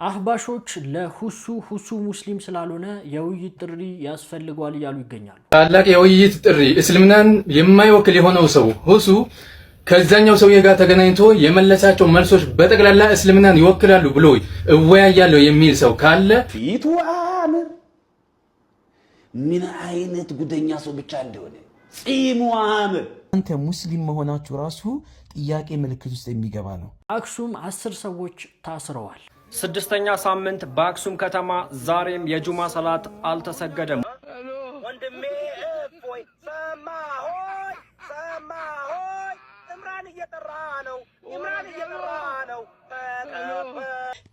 አህባሾች ለሁሱ ሙስሊም ስላልሆነ የውይይት ጥሪ ያስፈልገዋል እያሉ ይገኛሉ። ታላቅ የውይይት ጥሪ እስልምናን የማይወክል የሆነው ሰው ሁሱ ከዛኛው ሰውዬ ጋር ተገናኝቶ የመለሳቸው መልሶች በጠቅላላ እስልምናን ይወክላሉ ብሎ እወያያለሁ የሚል ሰው ካለ ፊቱ አምር ምን አይነት ጉደኛ ሰው ብቻ እንደሆነ ጺሙ አምር። አንተ ሙስሊም መሆናችሁ ራሱ ጥያቄ ምልክት ውስጥ የሚገባ ነው። አክሱም 10 ሰዎች ታስረዋል። ስድስተኛ ሳምንት በአክሱም ከተማ ዛሬም የጁማ ሰላት አልተሰገደም። ወንድሜ እፎይ ሰማሆይ ኢምራን እየጠራ ነው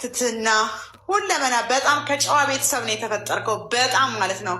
ትትና ሁለመና በጣም ከጨዋ ቤተሰብ ነው የተፈጠርከው። በጣም ማለት ነው።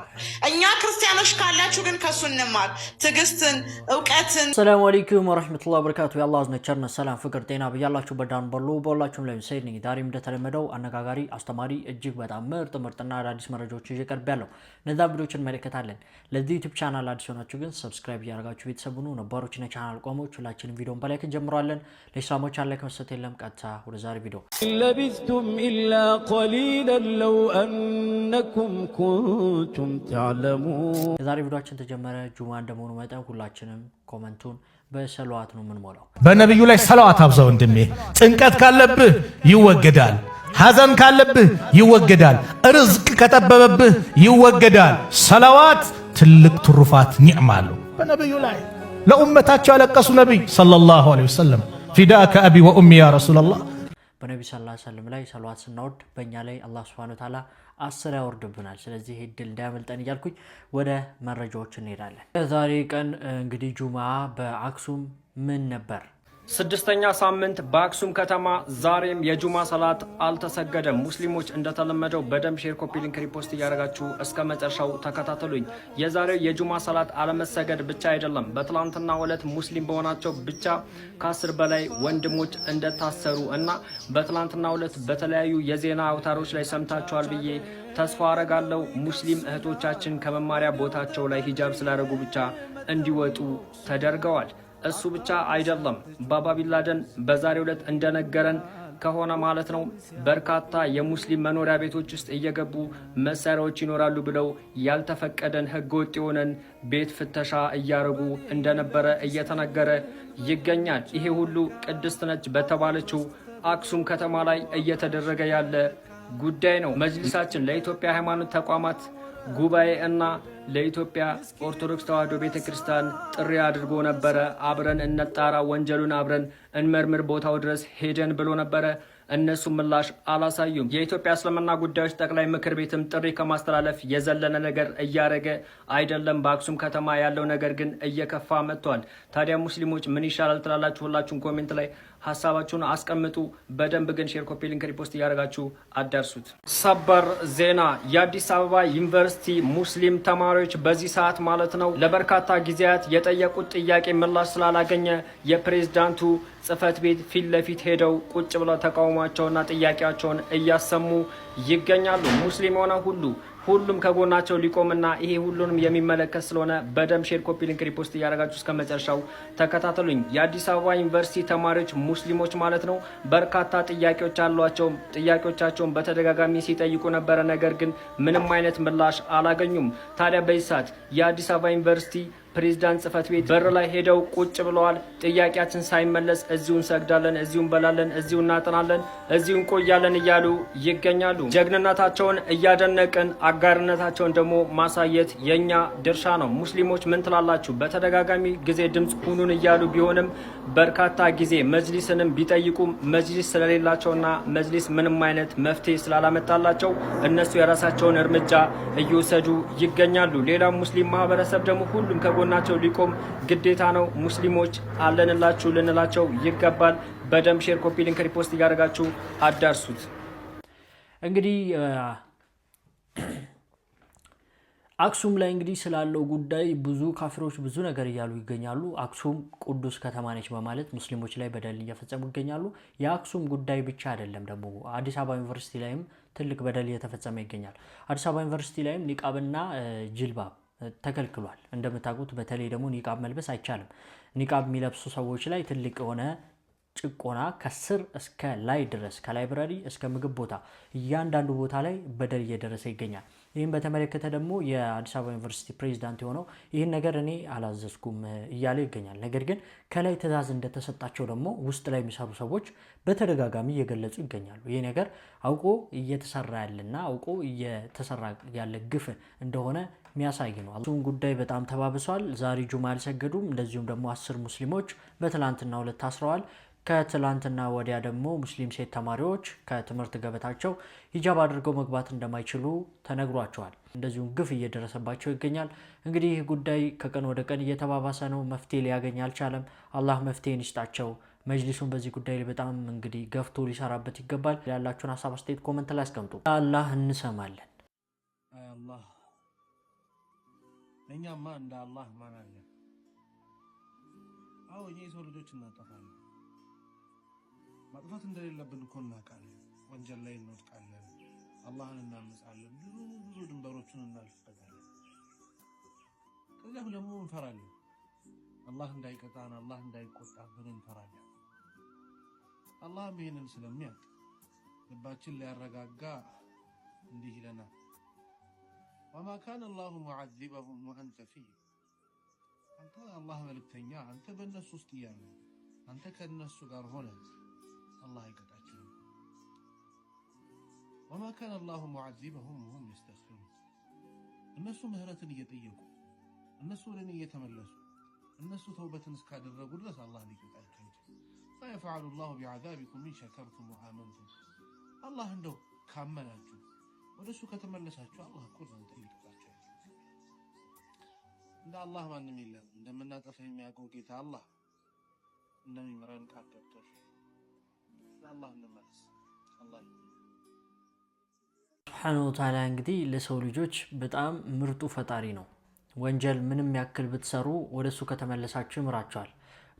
እኛ ክርስቲያኖች ካላችሁ ግን ከሱ እንማር ትዕግስትን፣ እውቀትን። ሰላም አለይኩም ወራህመቱላሂ ወበረካቱ። የአላህ ዝነቸርነ ሰላም ፍቅር ጤና በያላችሁ በዳን በሉ በሁላችሁም ላይ ሰይድ ነኝ። ዛሬም እንደተለመደው አነጋጋሪ አስተማሪ እጅግ በጣም ምርጥና አዳዲስ መረጃዎች ይዤ ቀርቤያለሁ። እነዛ ቪዲዮዎችን እንመለከታለን። ለዚህ ዩቲዩብ ቻናል አዲስ ሆናችሁ ግን ሰብስክራይብ ያደርጋችሁ ቤተሰብ ሁኑ። ነባሮች እና ቻናል ቆሞች ሁላችንም ቪዲዮን በላይክ እንጀምራለን። ለኢስላሞች አለ ከመሰተ የለም። ቀጥታ ወደ ዛሬ ቪዲዮ لبثتم إلا قليلا لو أنكم كنتم تعلمون የዛሬ ቪዲዮአችን ተጀመረ። ጁማ እንደመሆኑ መጠን ሁላችንም ኮመንቱን በሰለዋት ነው የምንሞላው። በነብዩ ላይ ሰለዋት አብዛው ወንድሜ። ጭንቀት ካለብህ ይወገዳል፣ ሐዘን ካለብህ ይወገዳል፣ ርዝቅ ከጠበበብህ ይወገዳል። ሰለዋት ትልቅ ትሩፋት ኒዕማ አለው። በነብዩ ላይ ለኡመታቸው ያለቀሱ ነብይ ሰለላሁ ዐለይሂ ወሰለም ፊዳከ አቢ ወኡሚ ያ ረሱላላህ። በነብዩ ሰለላሁ ዐለይሂ ወሰለም ላይ ሰለዋት ስናወርድ በእኛ ላይ አላህ ሱብሓነሁ ወተዓላ 10 ያወርድብናል። ስለዚህ እድል እንዳያመልጠን እያልኩኝ ወደ መረጃዎች እንሄዳለን። ዛሬ ቀን እንግዲህ ጁማ በአክሱም ምን ነበር? ስድስተኛ ሳምንት በአክሱም ከተማ ዛሬም የጁማ ሰላት አልተሰገደም። ሙስሊሞች እንደተለመደው በደንብ ሼር፣ ኮፒ ሊንክ፣ ሪፖስት እያደረጋችሁ እስከ መጨረሻው ተከታተሉኝ። የዛሬው የጁማ ሰላት አለመሰገድ ብቻ አይደለም፣ በትላንትናው ዕለት ሙስሊም በሆናቸው ብቻ ከ10 በላይ ወንድሞች እንደታሰሩ እና በትላንትናው ዕለት በተለያዩ የዜና አውታሮች ላይ ሰምታችኋል ብዬ ተስፋ አረጋለሁ። ሙስሊም እህቶቻችን ከመማሪያ ቦታቸው ላይ ሂጃብ ስላደረጉ ብቻ እንዲወጡ ተደርገዋል። እሱ ብቻ አይደለም። ባባ ቢንላደን በዛሬው ዕለት እንደነገረን ከሆነ ማለት ነው በርካታ የሙስሊም መኖሪያ ቤቶች ውስጥ እየገቡ መሳሪያዎች ይኖራሉ ብለው ያልተፈቀደን ህገወጥ የሆነን ቤት ፍተሻ እያረጉ እንደነበረ እየተነገረ ይገኛል። ይሄ ሁሉ ቅድስት ነች በተባለችው አክሱም ከተማ ላይ እየተደረገ ያለ ጉዳይ ነው። መጅሊሳችን ለኢትዮጵያ ሃይማኖት ተቋማት ጉባኤ እና ለኢትዮጵያ ኦርቶዶክስ ተዋሕዶ ቤተክርስቲያን ጥሪ አድርጎ ነበረ። አብረን እንጣራ፣ ወንጀሉን አብረን እንመርምር፣ ቦታው ድረስ ሄደን ብሎ ነበረ። እነሱ ምላሽ አላሳዩም። የኢትዮጵያ እስልምና ጉዳዮች ጠቅላይ ምክር ቤትም ጥሪ ከማስተላለፍ የዘለነ ነገር እያደረገ አይደለም። በአክሱም ከተማ ያለው ነገር ግን እየከፋ መጥቷል። ታዲያ ሙስሊሞች ምን ይሻላል ትላላችሁ? ሁላችሁም ኮሜንት ላይ ሀሳባችሁን አስቀምጡ። በደንብ ግን ሼር፣ ኮፒ ሊንክ፣ ሪፖስት እያደረጋችሁ አዳርሱት። ሰበር ዜና። የአዲስ አበባ ዩኒቨርሲቲ ሙስሊም ተማሪዎች በዚህ ሰዓት ማለት ነው ለበርካታ ጊዜያት የጠየቁት ጥያቄ ምላሽ ስላላገኘ የፕሬዝዳንቱ ጽህፈት ቤት ፊት ለፊት ሄደው ቁጭ ብለው ተቃውሟቸውና ጥያቄያቸውን እያሰሙ ይገኛሉ። ሙስሊም ሆነ ሁሉም ከጎናቸው ሊቆምና ይሄ ሁሉንም የሚመለከት ስለሆነ በደም ሼር፣ ኮፒ ሊንክ፣ ሪፖስት እያደረጋችሁ እስከ መጨረሻው ተከታተሉኝ። የአዲስ አበባ ዩኒቨርሲቲ ተማሪዎች ሙስሊሞች ማለት ነው በርካታ ጥያቄዎች አሏቸው። ጥያቄዎቻቸውን በተደጋጋሚ ሲጠይቁ ነበረ፣ ነገር ግን ምንም አይነት ምላሽ አላገኙም። ታዲያ በዚህ ሰዓት የአዲስ አበባ ዩኒቨርሲቲ ፕሬዝዳንት ጽህፈት ቤት በር ላይ ሄደው ቁጭ ብለዋል። ጥያቄያችን ሳይመለስ እዚሁ እንሰግዳለን፣ እዚሁ እንበላለን፣ እዚሁ እናጥናለን፣ እዚሁ እንቆያለን እያሉ ይገኛሉ። ጀግንነታቸውን እያደነቅን አጋርነታቸውን ደግሞ ማሳየት የኛ ድርሻ ነው። ሙስሊሞች ምን ትላላችሁ? በተደጋጋሚ ጊዜ ድምጽ ሁኑን እያሉ ቢሆንም በርካታ ጊዜ መጅሊስንም ቢጠይቁም መጅሊስ ስለሌላቸውና መጅሊስ ምንም አይነት መፍትሄ ስላላመጣላቸው እነሱ የራሳቸውን እርምጃ እየወሰዱ ይገኛሉ። ሌላ ሙስሊም ማህበረሰብ ደግሞ ሁሉም ከጎናቸው ሊቆም ግዴታ ነው። ሙስሊሞች አለንላችሁ ልንላቸው ይገባል። በደም ሼር፣ ኮፒ ሊንክ፣ ሪፖስት እያደረጋችሁ አዳርሱት። እንግዲህ አክሱም ላይ እንግዲህ ስላለው ጉዳይ ብዙ ካፊሮች ብዙ ነገር እያሉ ይገኛሉ። አክሱም ቅዱስ ከተማ ነች በማለት ሙስሊሞች ላይ በደል እየፈጸሙ ይገኛሉ። የአክሱም ጉዳይ ብቻ አይደለም፣ ደግሞ አዲስ አበባ ዩኒቨርሲቲ ላይም ትልቅ በደል እየተፈጸመ ይገኛል። አዲስ አበባ ዩኒቨርሲቲ ላይም ኒቃብና ጅልባብ ተከልክሏል። እንደምታውቁት በተለይ ደግሞ ኒቃብ መልበስ አይቻልም። ኒቃብ የሚለብሱ ሰዎች ላይ ትልቅ የሆነ ጭቆና ከስር እስከ ላይ ድረስ ከላይብራሪ እስከ ምግብ ቦታ እያንዳንዱ ቦታ ላይ በደል እየደረሰ ይገኛል። ይህን በተመለከተ ደግሞ የአዲስ አበባ ዩኒቨርሲቲ ፕሬዚዳንት የሆነው ይህን ነገር እኔ አላዘዝኩም እያለ ይገኛል። ነገር ግን ከላይ ትዕዛዝ እንደተሰጣቸው ደግሞ ውስጥ ላይ የሚሰሩ ሰዎች በተደጋጋሚ እየገለጹ ይገኛሉ። ይህ ነገር አውቆ እየተሰራ ያለና አውቆ እየተሰራ ያለ ግፍ እንደሆነ የሚያሳይ ነው። እሱም ጉዳይ በጣም ተባብሷል። ዛሬ ጁማ አልሰገዱም። እንደዚሁም ደግሞ 10 ሙስሊሞች በትላንትናው ዕለት ታስረዋል። ከትላንትና ወዲያ ደግሞ ሙስሊም ሴት ተማሪዎች ከትምህርት ገበታቸው ሂጃብ አድርገው መግባት እንደማይችሉ ተነግሯቸዋል። እንደዚሁም ግፍ እየደረሰባቸው ይገኛል። እንግዲህ ይህ ጉዳይ ከቀን ወደ ቀን እየተባባሰ ነው። መፍትሄ ሊያገኝ አልቻለም። አላህ መፍትሄን ይስጣቸው። መጅሊሱን በዚህ ጉዳይ ላይ በጣም እንግዲህ ገፍቶ ሊሰራበት ይገባል። ያላችሁን ሀሳብ አስተያየት ኮመንት ላይ አስቀምጡ። አላህ እንሰማለን። አላህ እኛማ እንደ አላህ ማን አለ? አዎ እኛ የሰው ልጆች እናጠፋለን። ማጥፋት እንደሌለብን እኮ እናውቃለን። ወንጀል ላይ እንወድቃለን፣ አላህን እናመጻለን፣ ብዙ ድንበሮችን እናልፍበታለን። ከዚያም ደግሞ እንፈራለን። አላህ እንዳይቀጣን፣ አላህ እንዳይቆጣብን እንፈራለን። አላህም ይህንን ስለሚያውቅ ልባችን ሊያረጋጋ እንዲህ ይለናል፣ ወማ ካነ አላሁ ሙዐዚበሁም ወአንተ ፊህም። አንተ አላህ መልእክተኛ፣ አንተ በእነሱ ውስጥ እያለ አንተ ከእነሱ ጋር ሆነ አላህ አይቀጣቸውም። ወማ ካነ አላሁ ሙዐዚበሁም ወሁም የስተግፊሩን። እነሱ ምህረትን እየጠየቁ እነሱ ወደ እኔ እየተመለሱ እነሱ ተውበትን እስካደረጉ ድረስ አላህ ሊቀጣቸው ይችላል። ማ የፍዐሉ ላሁ ቢዐዛቢኩም ኢን ሸከርቱም ወአመንቱም። አላህ እንደው ካመናችሁ ወደ እሱ ከተመለሳችሁ አላህ እኮ እናንተ ሊቀጣቸው ይችላል። እንደ አላህ ማንም የለም። እንደምናጠፋ የሚያውቀው ጌታ አላህ እንደሚምረን ቃል ገብቷል። አላህ እንመለስ። አላህ ሱብሓነሁ ወተዓላ እንግዲህ ለሰው ልጆች በጣም ምርጡ ፈጣሪ ነው። ወንጀል ምንም ያክል ብትሰሩ ወደሱ ከተመለሳችሁ ይምራችኋል።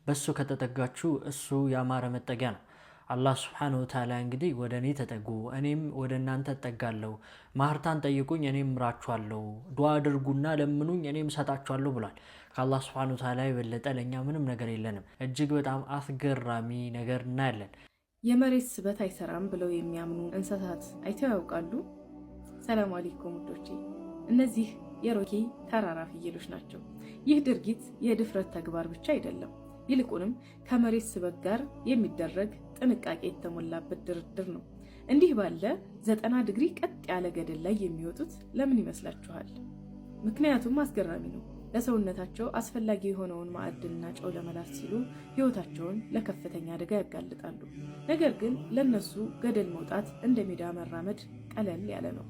በሱ ከተጠጋችሁ እሱ ያማረ መጠጊያ ነው። አላህ ሱብሓነሁ ወተዓላ እንግዲህ ወደ እኔ ተጠጉ እኔም ወደ እናንተ እጠጋለሁ፣ ማህርታን ጠይቁኝ እኔም እምራችኋለሁ፣ ዱዓ አድርጉና ለምኑኝ እኔም እሰጣችኋለሁ ብሏል። ከአላህ ሱብሓነሁ ወተዓላ የበለጠ ለእኛ ምንም ነገር የለንም። እጅግ በጣም አስገራሚ ነገር እናያለን። የመሬት ስበት አይሰራም ብለው የሚያምኑ እንስሳት አይተው ያውቃሉ? ሰላም አለይኩም ውዶቼ፣ እነዚህ የሮኬ ተራራ ፍየሎች ናቸው። ይህ ድርጊት የድፍረት ተግባር ብቻ አይደለም፣ ይልቁንም ከመሬት ስበት ጋር የሚደረግ ጥንቃቄ የተሞላበት ድርድር ነው። እንዲህ ባለ 90 ዲግሪ ቀጥ ያለ ገደል ላይ የሚወጡት ለምን ይመስላችኋል? ምክንያቱም አስገራሚ ነው። ለሰውነታቸው አስፈላጊ የሆነውን ማዕድንና ጨው ለመላስ ሲሉ ህይወታቸውን ለከፍተኛ አደጋ ያጋልጣሉ። ነገር ግን ለነሱ ገደል መውጣት እንደ ሜዳ መራመድ ቀለል ያለ ነው።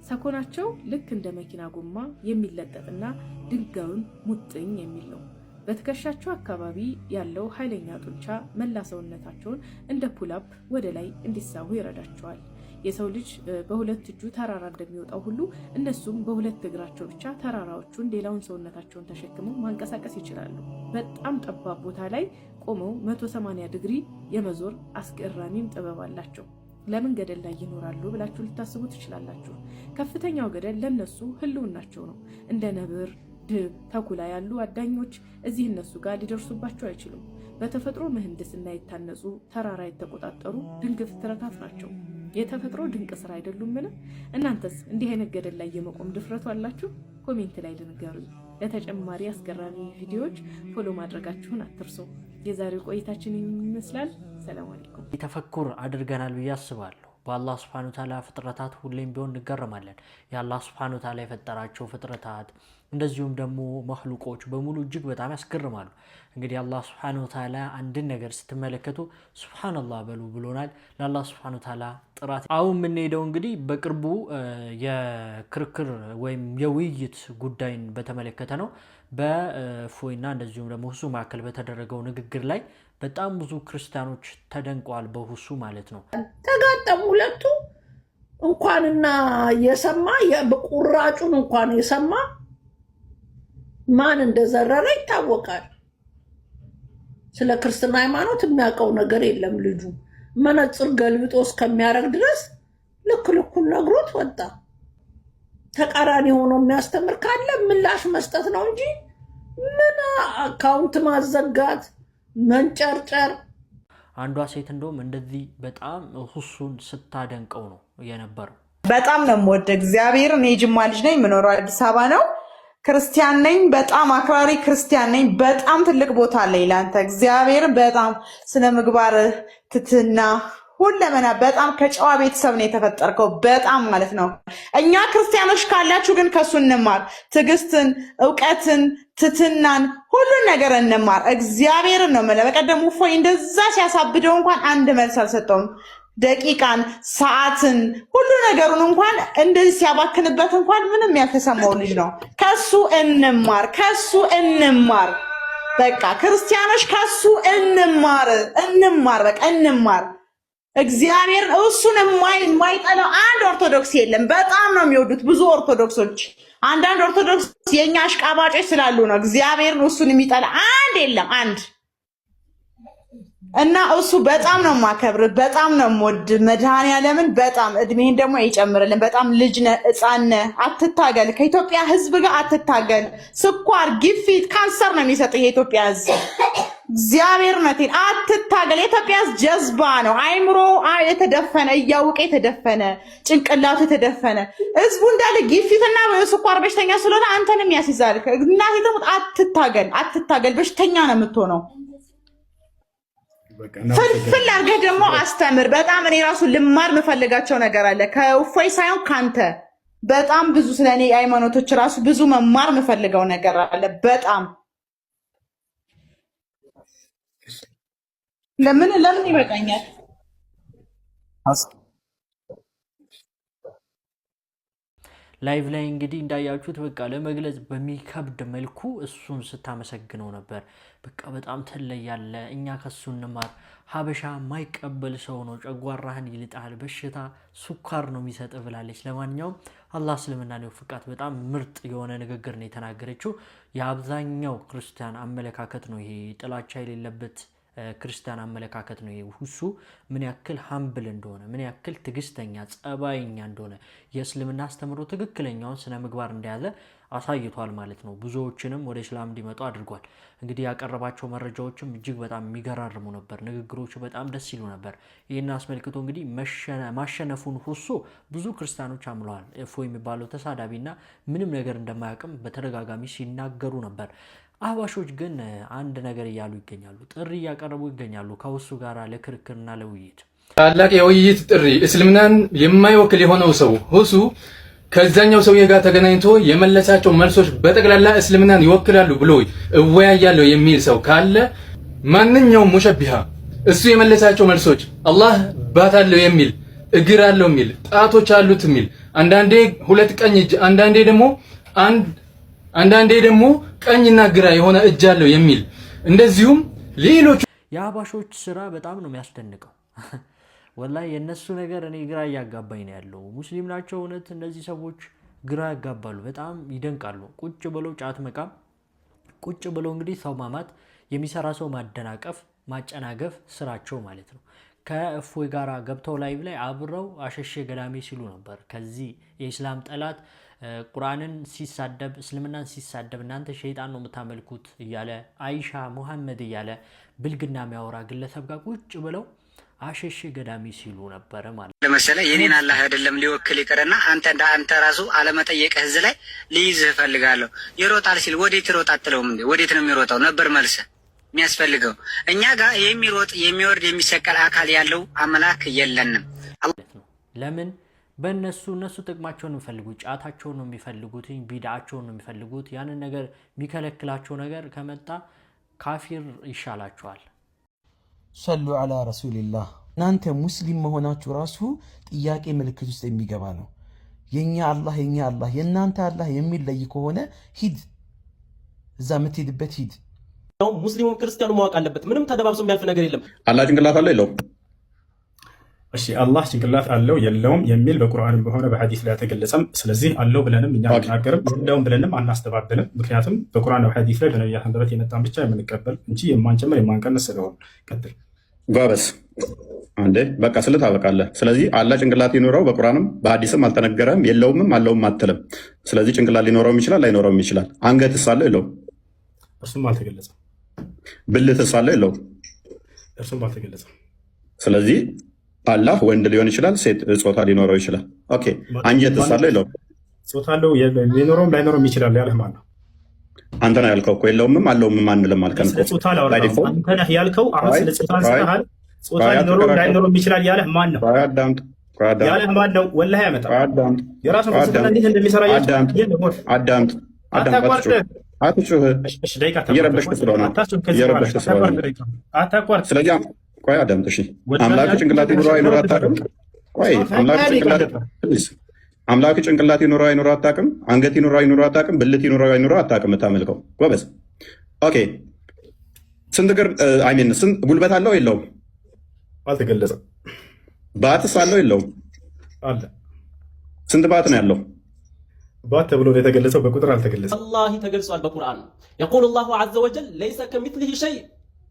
ሰኮናቸው ልክ እንደ መኪና ጎማ የሚለጠጥና ድንጋዩን ሙጥኝ የሚል ነው። በትከሻቸው አካባቢ ያለው ኃይለኛ ጡንቻ መላ ሰውነታቸውን እንደ ፑላፕ ወደ ላይ እንዲሳቡ ይረዳቸዋል። የሰው ልጅ በሁለት እጁ ተራራ እንደሚወጣው ሁሉ እነሱም በሁለት እግራቸው ብቻ ተራራዎቹን ሌላውን ሰውነታቸውን ተሸክመው ማንቀሳቀስ ይችላሉ። በጣም ጠባብ ቦታ ላይ ቆመው 180 ዲግሪ የመዞር አስገራሚም ጥበብ አላቸው። ለምን ገደል ላይ ይኖራሉ ብላችሁ ልታስቡ ትችላላችሁ። ከፍተኛው ገደል ለነሱ ህልውናቸው ነው። እንደ ነብር፣ ድብ፣ ተኩላ ያሉ አዳኞች እዚህ እነሱ ጋር ሊደርሱባቸው አይችሉም። በተፈጥሮ ምህንድስና የታነጹ ተራራ የተቆጣጠሩ ድንቅ ፍጥረታት ናቸው። የተፈጥሮ ድንቅ ስራ አይደሉምን? እናንተስ እንዲህ አይነት ገደል ላይ የመቆም ድፍረቱ አላችሁ? ኮሜንት ላይ ልንገሩኝ። ለተጨማሪ አስገራሚ ቪዲዮዎች ፎሎ ማድረጋችሁን አትርሱ። የዛሬው ቆይታችን ይመስላል። ሰላም አለይኩም። ተፈኩር አድርገናል ብዬ አስባለሁ። በአላህ ሱብሓነሁ ወተዓላ ፍጥረታት ሁሌም ቢሆን እንገረማለን። የአላህ ሱብሓነሁ ወተዓላ የፈጠራቸው ፍጥረታት እንደዚሁም ደግሞ መክሉቆች በሙሉ እጅግ በጣም ያስገርማሉ። እንግዲህ አላህ ሱብሓነሁ ወተዓላ አንድን ነገር ስትመለከቱ ሱብሓነላህ በሉ ብሎናል። ለአላህ ሱብሓነሁ ወተዓላ ጥራት አሁን የምንሄደው እንግዲህ በቅርቡ የክርክር ወይም የውይይት ጉዳይን በተመለከተ ነው። በእፎይና እንደዚሁም ደግሞ ሁሱ መካከል በተደረገው ንግግር ላይ በጣም ብዙ ክርስቲያኖች ተደንቀዋል። በሁሱ ማለት ነው። ተጋጠሙ ሁለቱ። እንኳንና የሰማ በቁራጩን እንኳን የሰማ ማን እንደዘረረ ይታወቃል። ስለ ክርስትና ሃይማኖት የሚያውቀው ነገር የለም። ልጁ መነጽር ገልብጦ እስከሚያደርግ ድረስ ልክ ልኩን ነግሮት ወጣ። ተቃራኒ ሆኖ የሚያስተምር ካለ ምላሽ መስጠት ነው እንጂ ምን አካውንት ማዘጋት፣ መንጨርጨር አንዷ ሴት እንደውም እንደዚህ በጣም ሁሱን ስታደንቀው ነው የነበረው። በጣም ነው የምወደው እግዚአብሔር። እኔ ጅማ ልጅ ነኝ፣ የምኖረው አዲስ አበባ ነው። ክርስቲያን ነኝ፣ በጣም አክራሪ ክርስቲያን ነኝ። በጣም ትልቅ ቦታ አለኝ ለአንተ እግዚአብሔር። በጣም ስነ ምግባር፣ ትትና፣ ሁለመና በጣም ከጨዋ ቤተሰብ ነው የተፈጠርከው። በጣም ማለት ነው። እኛ ክርስቲያኖች ካላችሁ ግን ከሱ እንማር። ትዕግስትን፣ እውቀትን፣ ትትናን፣ ሁሉን ነገር እንማር። እግዚአብሔርን ነው የምልህ። በቀደም እፎይ እንደዛ ሲያሳብደው እንኳን አንድ መልስ አልሰጠውም። ደቂቃን፣ ሰዓትን፣ ሁሉ ነገሩን እንኳን እንደዚህ ሲያባክንበት እንኳን ምንም ያልተሰማው ልጅ ነው። ከሱ እንማር፣ ከሱ እንማር። በቃ ክርስቲያኖች ከሱ እንማር፣ በቃ እንማር። እግዚአብሔር እሱን የማይጠላው አንድ ኦርቶዶክስ የለም። በጣም ነው የሚወዱት ብዙ ኦርቶዶክሶች። አንዳንድ ኦርቶዶክስ የኛ አሽቃባጮች ስላሉ ነው እግዚአብሔርን እሱን የሚጠላ አንድ የለም፣ አንድ እና እሱ በጣም ነው ማከብር፣ በጣም ነው የምወድ መድኃኒዓለምን። በጣም እድሜህን ደግሞ ይጨምርልን። በጣም ልጅ ነህ፣ ሕፃን ነህ። አትታገል፣ ከኢትዮጵያ ሕዝብ ጋር አትታገል። ስኳር፣ ግፊት፣ ካንሰር ነው የሚሰጥህ የኢትዮጵያ ሕዝብ። እግዚአብሔር ነቴን አትታገል። የኢትዮጵያ ሕዝብ ጀዝባ ነው። አይምሮ የተደፈነ እያወቀ የተደፈነ ጭንቅላቱ የተደፈነ ሕዝቡ እንዳለ ግፊትና ስኳር በሽተኛ ስለሆነ አንተንም ያስይዛል። እናቴ ደግሞ አትታገል፣ በሽተኛ ነው የምትሆነው። ፍልፍል አድርገህ ደግሞ አስተምር። በጣም እኔ ራሱ ልማር የምፈልጋቸው ነገር አለ ከእፎይ ሳይሆን ካንተ። በጣም ብዙ ስለኔ ሃይማኖቶች ራሱ ብዙ መማር የምፈልገው ነገር አለ። በጣም ለምን ይበቃኛል። ላይቭ ላይ እንግዲህ እንዳያችሁት በቃ ለመግለጽ በሚከብድ መልኩ እሱን ስታመሰግነው ነበር። በቃ በጣም ትለያለ፣ እኛ ከሱ እንማር። ሀበሻ የማይቀበል ሰው ነው፣ ጨጓራህን ይልጣል፣ በሽታ ስኳር ነው የሚሰጥ ብላለች። ለማንኛውም አላህ እስልምናን ይወፍቃት። በጣም ምርጥ የሆነ ንግግር ነው የተናገረችው። የአብዛኛው ክርስቲያን አመለካከት ነው ይሄ፣ ጥላቻ የሌለበት ክርስቲያን አመለካከት ነው። ሁሱ ምን ያክል ሀምብል እንደሆነ፣ ምን ያክል ትግስተኛ ጸባይኛ እንደሆነ፣ የእስልምና አስተምሮ ትክክለኛውን ስነ ምግባር እንደያዘ አሳይቷል ማለት ነው። ብዙዎችንም ወደ እስላም እንዲመጡ አድርጓል። እንግዲህ ያቀረባቸው መረጃዎችም እጅግ በጣም የሚገራርሙ ነበር። ንግግሮቹ በጣም ደስ ይሉ ነበር። ይህን አስመልክቶ እንግዲህ ማሸነፉን ሁሱ ብዙ ክርስቲያኖች አምለዋል። እፎይ የሚባለው ተሳዳቢና ምንም ነገር እንደማያውቅም በተደጋጋሚ ሲናገሩ ነበር። አህባሾች ግን አንድ ነገር እያሉ ይገኛሉ። ጥሪ እያቀረቡ ይገኛሉ ከሁሱ ጋር ለክርክርና ለውይይት። ታላቅ የውይይት ጥሪ እስልምናን የማይወክል የሆነው ሰው ሁሱ ከዛኛው ሰውዬ ጋር ተገናኝቶ የመለሳቸው መልሶች በጠቅላላ እስልምናን ይወክላሉ ብሎ እወያያለሁ የሚል ሰው ካለ ማንኛውም ሙሸቢሃ እሱ የመለሳቸው መልሶች አላህ ባት አለው የሚል፣ እግር አለው የሚል፣ ጣቶች አሉት የሚል፣ አንዳንዴ ሁለት ቀኝ እጅ፣ አንዳንዴ ደግሞ ቀኝና ግራ የሆነ እጅ አለው የሚል፣ እንደዚሁም ሌሎች የአህባሾች ስራ በጣም ነው የሚያስደንቀው። ወላሂ የነሱ ነገር እኔ ግራ እያጋባኝ ነው ያለው። ሙስሊም ናቸው እውነት እነዚህ ሰዎች ግራ ያጋባሉ፣ በጣም ይደንቃሉ። ቁጭ ብለው ጫት መቃም፣ ቁጭ ብለው እንግዲህ ሰው ማማት፣ የሚሰራ ሰው ማደናቀፍ፣ ማጨናገፍ ስራቸው ማለት ነው። ከእፎይ ጋር ገብተው ላይቭ ላይ አብረው አሸሼ ገዳሜ ሲሉ ነበር። ከዚህ የኢስላም ጠላት ቁርአንን ሲሳደብ፣ እስልምናን ሲሳደብ እናንተ ሸይጣን ነው የምታመልኩት እያለ አይሻ ሙሐመድ እያለ ብልግና የሚያወራ ግለሰብ ጋር ቁጭ ብለው አሸሼ ገዳሚ ሲሉ ነበረ ማለት ነው። ለምሳሌ የኔን አላህ አይደለም ሊወክል ይቀርና አንተ ራሱ አለመጠየቅህ እዚህ ላይ ልይዝህ እፈልጋለሁ። ይሮጣል ሲል ወዴት ይሮጥ አትለውም እንዴ? ወዴት ነው የሚሮጣው ነበር መልስ የሚያስፈልገው። እኛ ጋር የሚሮጥ የሚወርድ የሚሰቀል አካል ያለው አምላክ የለንም። ለምን በእነሱ ጥቅማቸውን ነው የሚፈልጉት፣ ጫታቸውን ነው የሚፈልጉት፣ ቢድዓቸውን ነው የሚፈልጉት። ያንን ነገር የሚከለክላቸው ነገር ከመጣ ካፊር ይሻላቸዋል። ሰሉ አላ ረሱልላህ። እናንተ ሙስሊም መሆናችሁ ራሱ ጥያቄ ምልክት ውስጥ የሚገባ ነው። የኛ አላህ የእናንተ አላህ የሚለይ ከሆነ ሂድ፣ እዛ የምትሄድበት ሂድ። ሙስሊሙም ክርስቲያኑ ማወቅ አለበት። ምንም ተደባብሶ የሚያልፍ ነገር የለም። አላህ ጭንቅላት አለው የለውም? እሺ አላህ ጭንቅላት አለው የለውም የሚል በቁርአንም በሆነ በሐዲስ ላይ አልተገለጸም። ስለዚህ አለው ብለንም እኛ አንናገርም፣ የለውም ብለንም አናስተባብልም። ምክንያቱም በቁርአን በሐዲስ ላይ በነቢያት አንደበት የመጣን ብቻ የምንቀበል እንጂ የማንጨምር የማንቀንስ ስለሆነ። ቀጥል ጓበስ አንዴ በቃ ስልት አበቃለህ። ስለዚህ አላህ ጭንቅላት ይኖረው በቁርአንም በሐዲስም አልተነገረም፣ የለውምም አለውም አትልም። ስለዚህ ጭንቅላት ሊኖረውም ይችላል ላይኖረውም ይችላል። አንገትስ አለው የለውም? እርሱም አልተገለጸም። ብልትስ አለው የለውም? እርሱም አልተገለጸም። ስለዚህ አላህ ወንድ ሊሆን ይችላል፣ ሴት ጾታ ሊኖረው ይችላል። ኦኬ አንጀት ሳለው የለውም? ጾታ አለው ሊኖረውም ላይኖረውም ይችላል ያለህ ማን ነው? አንተ ነህ ያልከው እኮ የለውም አለውም አንልም አልከን እኮ። ጾታ አላወራም። አንተ ነህ ያልከው። አሁን ስለ ጾታ አንስተሃል። ጾታ ሊኖረውም ላይኖረውም ይችላል ያለህ ማን ነው? አዳምጥ ያለህ ማን ነው? ወላሂ ያመጣ የራሱን ፍልስፍና እንዴት እንደሚሰራ አዳምጥ። አትጩህ፣ እየረበሽክ ስለሆነ አታቋርጥ። ስለዚህ ቆይ አዳምጥ። እሺ አምላክ ጭንቅላት ይኑረው አይኑረው አታውቅም። ቆይ አምላክ ጭንቅላት ይኑረው አይኑረው አታውቅም። አንገት ይኑረው አይኑረው አታውቅም። ብልት ይኑረው አይኑረው አታውቅም። የምታመልከው ጎበዝ። ኦኬ ስንት እግር አይሜን ስንት ጉልበት አለው የለውም? አልተገለጸም። ባትስ አለው የለውም? አለ። ስንት ባት ነው ያለው? ባት ተብሎ የተገለጸው በቁጥር አልተገለጸም። አላህ ተገልጿል በቁርአን يقول الله عز وجل ليس كمثله شيء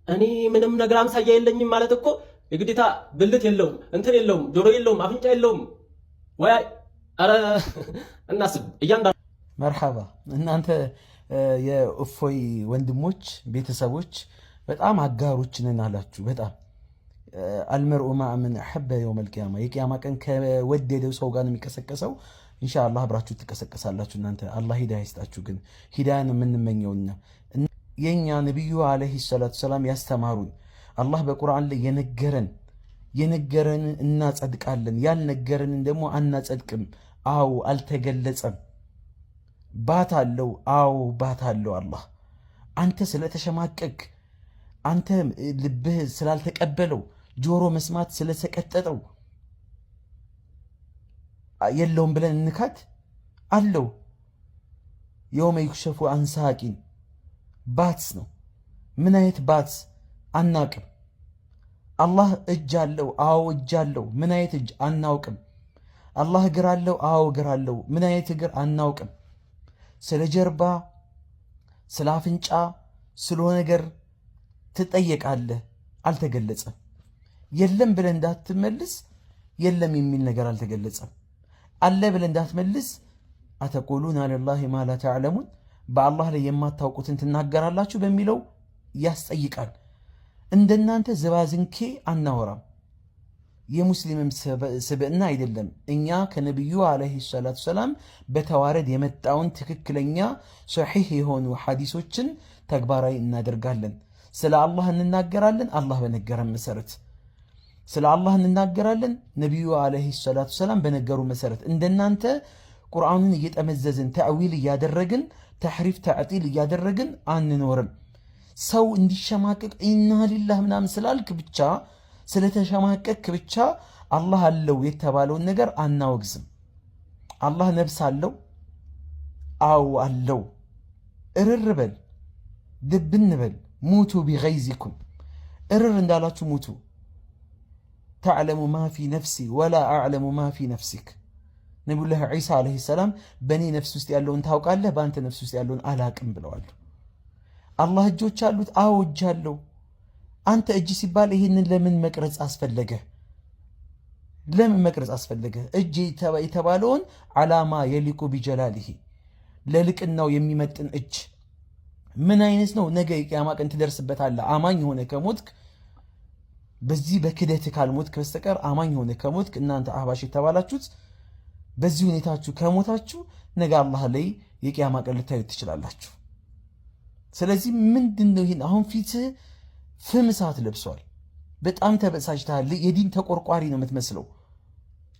እኔ ምንም ነገር አምሳያ የለኝም ማለት እኮ የግዴታ ብልት የለውም እንትን የለውም ጆሮ የለውም አፍንጫ የለውም ወይ አረ እናስብ እያንዳንዱ መርሐባ እናንተ የእፎይ ወንድሞች ቤተሰቦች በጣም አጋሮች ነን አላችሁ። በጣም አልመርኡ ማዕ መን አሐበ የውም አልቂያማ የቂያማ ቀን ከወደደው ሰው ጋር ነው የሚቀሰቀሰው። ኢንሻአላህ አብራችሁ ትቀሰቀሳላችሁ። እናንተ አላህ ሂዳያ ይስጣችሁ። ግን ሂዳያን የምንመኘውና የኛ ነብዩ አለይሂ ሰላቱ ሰላም ያስተማሩን አላህ በቁርአን ላይ የነገረን እናጸድቃለን፣ ያልነገረንን ደግሞ አናጸድቅም። አው አልተገለጸም። ባት አለው፣ አው ባት አለው። አላህ አንተ ስለተሸማቀቅ አንተ ልብህ ስላልተቀበለው ጆሮ መስማት ስለሰቀጠጠው የለውም ብለን እንካት አለው። የውመ ይክሸፉ አን ሳቂን ባትስ ነው። ምን አይነት ባትስ አናውቅም። አላህ እጅ አለው፣ አዎ እጅ አለው። ምን አይነት እጅ አናውቅም። አላህ እግር አለው፣ አዎ እግር አለው። ምን አይነት እግር አናውቅም። ስለ ጀርባ፣ ስለ አፍንጫ፣ ስለሆነ ነገር ትጠየቃለህ። አልተገለጸም። የለም ብለህ እንዳትመልስ የለም የሚል ነገር አልተገለጸም። አለ ብለህ እንዳትመልስ አተቁሉን አለላሂ ማ ላ ተዕለሙን በአላህ ላይ የማታውቁትን ትናገራላችሁ በሚለው ያስጠይቃል። እንደናንተ ዝባዝንኬ አናወራም። የሙስሊምም ስብዕና አይደለም። እኛ ከነቢዩ አለይሂ ሰላቱ ሰላም በተዋረድ የመጣውን ትክክለኛ ሶሒህ የሆኑ ሐዲሶችን ተግባራዊ እናደርጋለን። ስለ አላህ እንናገራለን፣ አላህ በነገረን መሰረት ስለ አላህ እንናገራለን፣ ነቢዩ አለይሂ ሰላቱ ሰላም በነገሩ መሰረት። እንደናንተ ቁርአኑን እየጠመዘዝን ተዕዊል እያደረግን ተሕሪፍ ተዕጢል እያደረግን አንኖርም። ሰው እንዲሸማቀቅ ኢና ሊላህ ምናምን ስላልክ ብቻ ስለተሸማቀቅ ብቻ አላህ አለው የተባለውን ነገር አናወግዝም። አላህ ነብስ አለው፣ አው አለው። እርር በል ድብን በል ሙቱ ቢገይዚኩም እርር እንዳላችሁ ሙቱ። ተዕለሙ ማ ፊ ነፍሲ ወላ አዕለሙ ማ ፊ ነፍሲክ። ነቢዩላህ ዒሳ ዓለይሂ ሰላም በእኔ ነፍስ ውስጥ ያለውን ታውቃለህ፣ በአንተ ነፍስ ውስጥ ያለውን አላቅም ብለዋል። አላህ እጆች አሉት፣ አዎ እጅ አለው። አንተ እጅ ሲባል ይህንን ለምን መቅረጽ አስፈለገ? ለምን መቅረጽ አስፈለገ? እጅ የተባለውን ዓላማ የሊቁ ቢጀላሊሂ ለልቅናው የሚመጥን እጅ ምን አይነት ነው? ነገ የቂያማ ቀን ትደርስበታለህ። አማኝ ሆነ ከሞትክ በዚህ በክደት ካልሞትክ በስተቀር አማኝ ሆነ ከሞትክ እናንተ አህባሽ የተባላችሁት በዚህ ሁኔታችሁ ከሞታችሁ ነገ አላህ ላይ የቂያማ ቀን ልታዩት ትችላላችሁ። ስለዚህ ምንድነው ይሄን አሁን ፊትህ ፍም እሳት ለብሷል። በጣም ተበሳጭተሃል። የዲን ተቆርቋሪ ነው የምትመስለው።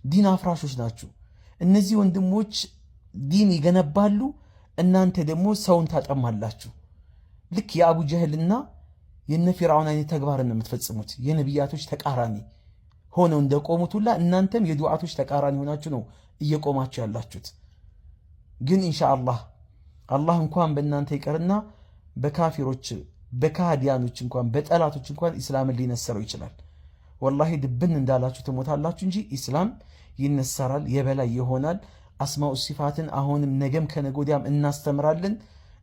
ዲን አፍራሾች ናችሁ እነዚህ ወንድሞች። ዲን ይገነባሉ፣ እናንተ ደግሞ ሰውን ታጠማላችሁ። ልክ የአቡ ጀህልና የነ ፊርዓውን አይነት ተግባርን ነው የምትፈጽሙት። የነቢያቶች ተቃራኒ ሆነው እንደቆሙት ሁላ እናንተም የዱዓቶች ተቃራኒ ሆናችሁ ነው እየቆማችሁ ያላችሁት። ግን ኢንሻአላህ አላህ እንኳን በእናንተ ይቀርና በካፊሮች በካህዲያኖች እንኳን በጠላቶች እንኳን ኢስላምን ሊነሰረው ይችላል። ወላሂ ድብን እንዳላችሁ ትሞታላችሁ እንጂ ኢስላም ይነሰራል፣ የበላይ ይሆናል። አስማኡ ሲፋትን አሁንም ነገም ከነጎዲያም እናስተምራለን።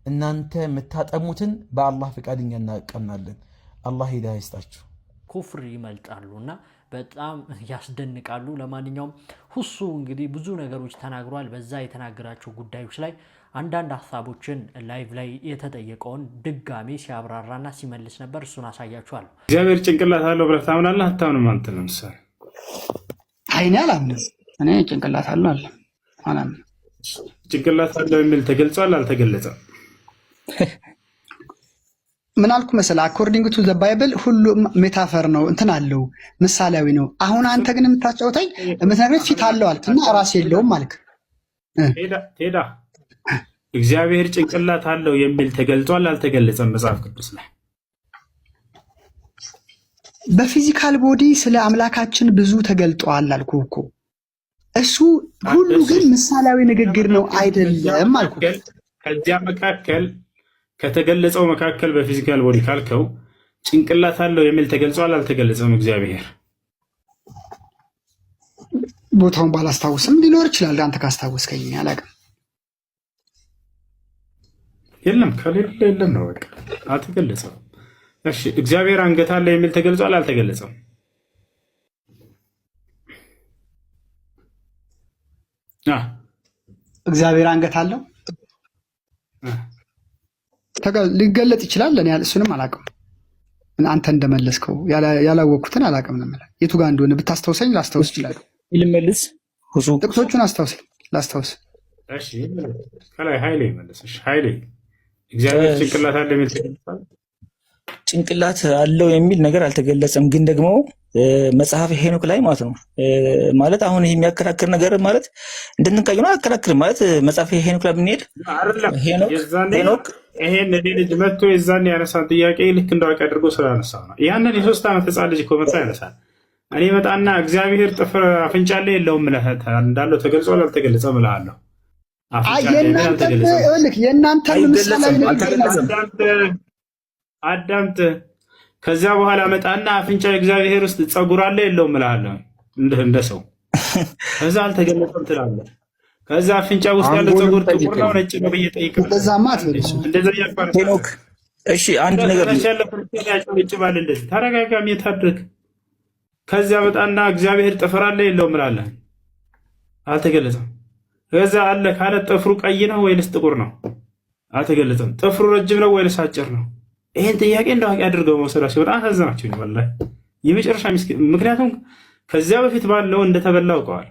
እናንተ የምታጠሙትን በአላህ ፈቃደኛ እናቀናለን። አላህ ሂዳያ ይስጣችሁ። ኩፍር ይመልጣሉና በጣም ያስደንቃሉ። ለማንኛውም ሁሱ እንግዲህ ብዙ ነገሮች ተናግሯል። በዛ የተናገራቸው ጉዳዮች ላይ አንዳንድ ሀሳቦችን ላይቭ ላይ የተጠየቀውን ድጋሜ ሲያብራራና ሲመልስ ነበር። እሱን አሳያችኋለሁ። እግዚአብሔር ጭንቅላት አለው ብለህ ታምናለህ? አታምንም? አንተ ለምሳሌ አይኔ አላምንም። እኔ ጭንቅላት አለው አላምንም። ጭንቅላት አለው የሚል ተገልጿል አልተገለጸም? ምን አልኩ መሰለህ? አኮርዲንግ ቱ ዘ ባይብል ሁሉም ሜታፈር ነው፣ እንትን አለው፣ ምሳሌያዊ ነው። አሁን አንተ ግን የምታጫውተኝ የምትነግረኝ ፊት አለው አልክ እና ራስ የለውም አልክ። ቴዳ እግዚአብሔር ጭንቅላት አለው የሚል ተገልጿል አልተገለጸም? መጽሐፍ ቅዱስ ላይ በፊዚካል ቦዲ ስለ አምላካችን ብዙ ተገልጧል አልኩ እኮ። እሱ ሁሉ ግን ምሳሌያዊ ንግግር ነው አይደለም አልኩ። ከዚያ መካከል ከተገለጸው መካከል በፊዚካል ቦዲ ካልከው ጭንቅላት አለው የሚል ተገልጿል አልተገለጸም? እግዚአብሔር ቦታውን ባላስታውስም ሊኖር ይችላል። አንተ ካስታወስከኝ አላውቅም። የለም ከሌለ የለም ነው በቃ አልተገለጸም። እሺ እግዚአብሔር አንገት አለ የሚል ተገልጿል አልተገለጸም? እግዚአብሔር አንገት አለው ሊገለጥ ይችላል። እኔ እሱንም አላውቅም። አንተ እንደመለስከው ያላወቅኩትን አላውቅም ነው የምልህ። የቱ ጋር እንደሆነ ብታስታውሰኝ ላስታውስ ይችላል። ልመልስ ጥቅሶቹን ላስታውስ። እሺ ከላይ ኃይሌ መለሰሽ። ኃይሌ እግዚአብሔር ጭንቅላት አለ የሚል ጭንቅላት አለው የሚል ነገር አልተገለጸም። ግን ደግሞ መጽሐፍ ሄኖክ ላይ ማለት ነው ማለት አሁን ይሄ የሚያከራክር ነገር ማለት እንድንቃዩ ነው። አከራክር ማለት መጽሐፍ ሄኖክ ላይ ብንሄድ ሄኖክ ይሄን ልጅ መጥቶ የዛን ያነሳን ጥያቄ ልክ እንዳውቅ አድርጎ ስላነሳው ነው። ያንን የ3 ዓመት ህፃን ልጅ እኮ መጥቶ ያነሳል። እኔ መጣና እግዚአብሔር ጥፍር አፍንጫ ላይ የለውም እንዳለው ተገልጿል አልተገለጸም እልሃለሁ። የእናንተ አዳምጥ። ከዚያ በኋላ መጣና አፍንጫ እግዚአብሔር ውስጥ ፀጉር አለ የለውም እልሃለሁ እንደ ሰው። ከዛ አልተገለጸም ትላለህ። ከዛ አፍንጫ ውስጥ ያለ ፀጉር ጥቁር ነው ነጭ ነው ብዬ ጠይቀህ ሄኖክ እሺ አንድ ነገር ያጨበጭባል። እንደዚህ ተረጋጋሚ ታድርግ። ከዚያ መጣና እግዚአብሔር ጥፍር አለ የለውም እልሃለሁ። አልተገለጸም። ከዛ አለ ካለ ጥፍሩ ቀይ ነው ወይንስ ጥቁር ነው? አልተገለጸም። ጥፍሩ ረጅም ነው ወይንስ አጭር ነው? ይሄን ጥያቄ እንዳውቅ አድርገው መውሰዳቸው በጣም አሳዘናቸው። ወላሂ የመጨረሻ ምስኪን። ምክንያቱም ከዚያ በፊት ባለው እንደተበላ አውቀዋል።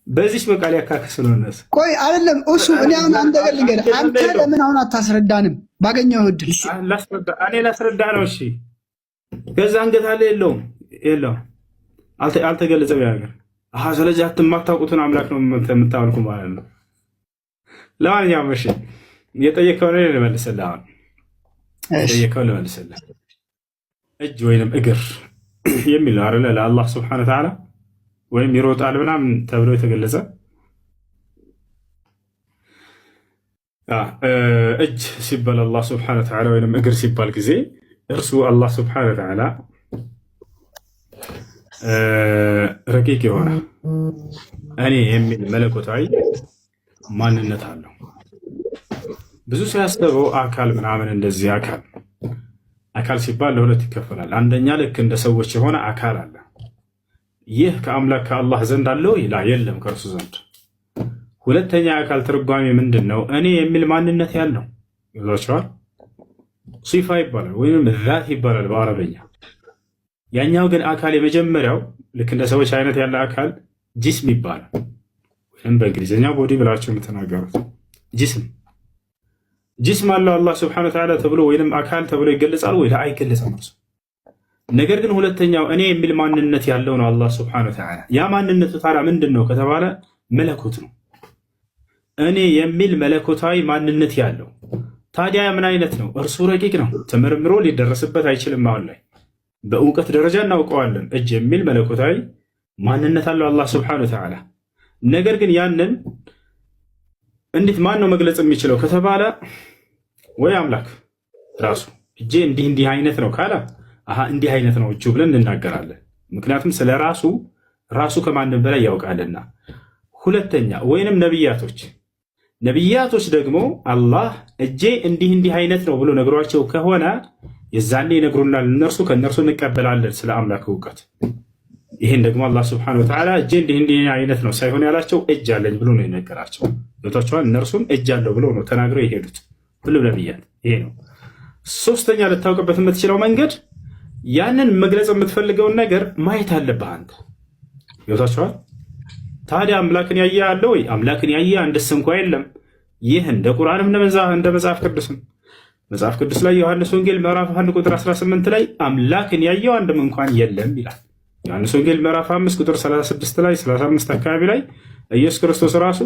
በዚህ በቃል ያካክስ ነው እነሱ። ቆይ አይደለም እሱ እኔ አሁን አንድ ነገር ልንገርህ። አንተ ለምን አሁን አታስረዳንም? ባገኘው እድል እኔ ላስረዳ ነው። እሺ ከዛ አንገት አለ የለውም አልተገለጸም ያ ነገር። ስለዚህ አትማታውቁትን አምላክ ነው የምታመልኩ ማለት ነው። ለማንኛውም እሺ የጠየቀው ነው ልመልስልህ። አሁን የጠየቀው ልመልስልህ። እጅ ወይንም እግር የሚለው አይደለ ለአላህ ስብሐነ ወተዓላ ወይም ይሮጣል ምናምን ተብሎ የተገለጸ እጅ ሲባል አላህ ስብሐነ ወተዓላ ወይንም እግር ሲባል ጊዜ እርሱ አላህ ስብሐነ ወተዓላ ረቂቅ የሆነ እኔ የሚል መለኮታዊ ማንነት አለው። ብዙ ሰው ያስበው አካል ምናምን እንደዚህ አካል ሲባል ለሁለት ይከፈላል። አንደኛ ልክ እንደ ሰዎች የሆነ አካል አለ። ይህ ከአምላክ ከአላህ ዘንድ አለው የለም ከእርሱ ዘንድ። ሁለተኛ አካል ትርጓሜ ምንድን ነው? እኔ የሚል ማንነት ያለው ይዟቸዋል። ሲፋ ይባላል ወይም ዛት ይባላል በአረበኛ። ያኛው ግን አካል የመጀመሪያው ልክ እንደ ሰዎች አይነት ያለ አካል ጂስም ይባላል። ወይም በእንግሊዝኛ ቦዲ ብላችሁ የምትናገሩት ጂስም አለው አላህ ስብሐነሁ ወተዓላ ተብሎ ወይም አካል ተብሎ ይገለጻል ወይ አይገለጽም? ነገር ግን ሁለተኛው እኔ የሚል ማንነት ያለው ነው አላህ ስብሐነሁ ወተዓላ። ያ ማንነቱ ታዲያ ምንድን ነው ከተባለ መለኮት ነው። እኔ የሚል መለኮታዊ ማንነት ያለው ታዲያ ምን አይነት ነው? እርሱ ረቂቅ ነው፣ ተመርምሮ ሊደረስበት አይችልም። አሁን ላይ በእውቀት ደረጃ እናውቀዋለን። እጅ የሚል መለኮታዊ ማንነት አለው አላህ ስብሐነሁ ወተዓላ። ነገር ግን ያንን እንዴት ማን ነው መግለጽ የሚችለው ከተባለ ወይ አምላክ ራሱ እጄ እንዲህ አይነት ነው ካለ እንዲህ አይነት ነው እጁ ብለን እንናገራለን። ምክንያቱም ስለ ራሱ ከማንም በላይ ያውቃልና። ሁለተኛ ወይንም ነቢያቶች ደግሞ አላህ እጄ እንዲህ አይነት ነው ብሎ ነግሯቸው ከሆነ የዛኔ ይነግሩናል። እነርሱ ከእነርሱ እንቀበላለን ስለ አምላክ እውቀት። ይሄን ደግሞ አላህ ሱብሓነሁ ወተዓላ እጄ እንዲህ አይነት ነው ሳይሆን ያላቸው እጅ አለኝ ብሎ ነው የነገራቸው። ገብቷቸዋል። እነርሱም እጅ አለው ብሎ ነው ተናግረው የሄዱት ሁሉም ነቢያት። ይሄ ነው። ሶስተኛ ልታውቅበት የምትችለው መንገድ ያንን መግለጽ የምትፈልገውን ነገር ማየት አለብህ አንተ። ገብቷቸዋል። ታዲያ አምላክን ያየ አለ ወይ? አምላክን ያየ አንድስ እንኳ የለም። ይህ እንደ ቁርአንም እንደ መጽሐፍ ቅዱስም መጽሐፍ ቅዱስ ላይ ዮሐንስ ወንጌል ምዕራፍ 1 ቁጥር 18 ላይ አምላክን ያየው አንድም እንኳን የለም ይላል። ዮሐንስ ወንጌል ምዕራፍ 5 ቁጥር 36 ላይ 35 አካባቢ ላይ ኢየሱስ ክርስቶስ ራሱ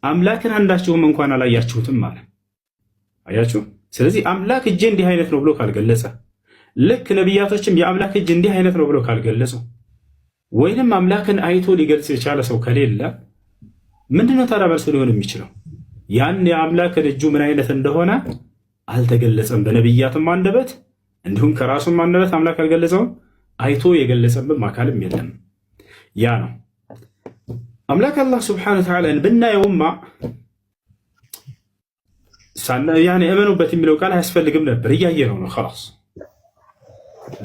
አምላክን አንዳችሁም እንኳን አላያችሁትም ማለት አያችሁ። ስለዚህ አምላክ እጄ እንዲህ አይነት ነው ብሎ ካልገለጸ፣ ልክ ነቢያቶችም የአምላክ እጅ እንዲህ አይነት ነው ብሎ ካልገለጹ፣ ወይንም አምላክን አይቶ ሊገልጽ የቻለ ሰው ከሌለ ምንድነው ታዲያ መልስ ሊሆን የሚችለው? ያን የአምላክን እጁ ምን አይነት እንደሆነ አልተገለጸም በነቢያትም አንደበት፣ እንዲሁም ከራሱም አንደበት አምላክ አልገለጸውም። አይቶ የገለጸብም አካልም የለም። ያ ነው አምላክ አላህ ሱብሓነሁ ወተዓላን ብናየውማ ያኔ እመኑበት የሚለው ቃል አያስፈልግም ነበር። እያየነው ነው ኸላስ።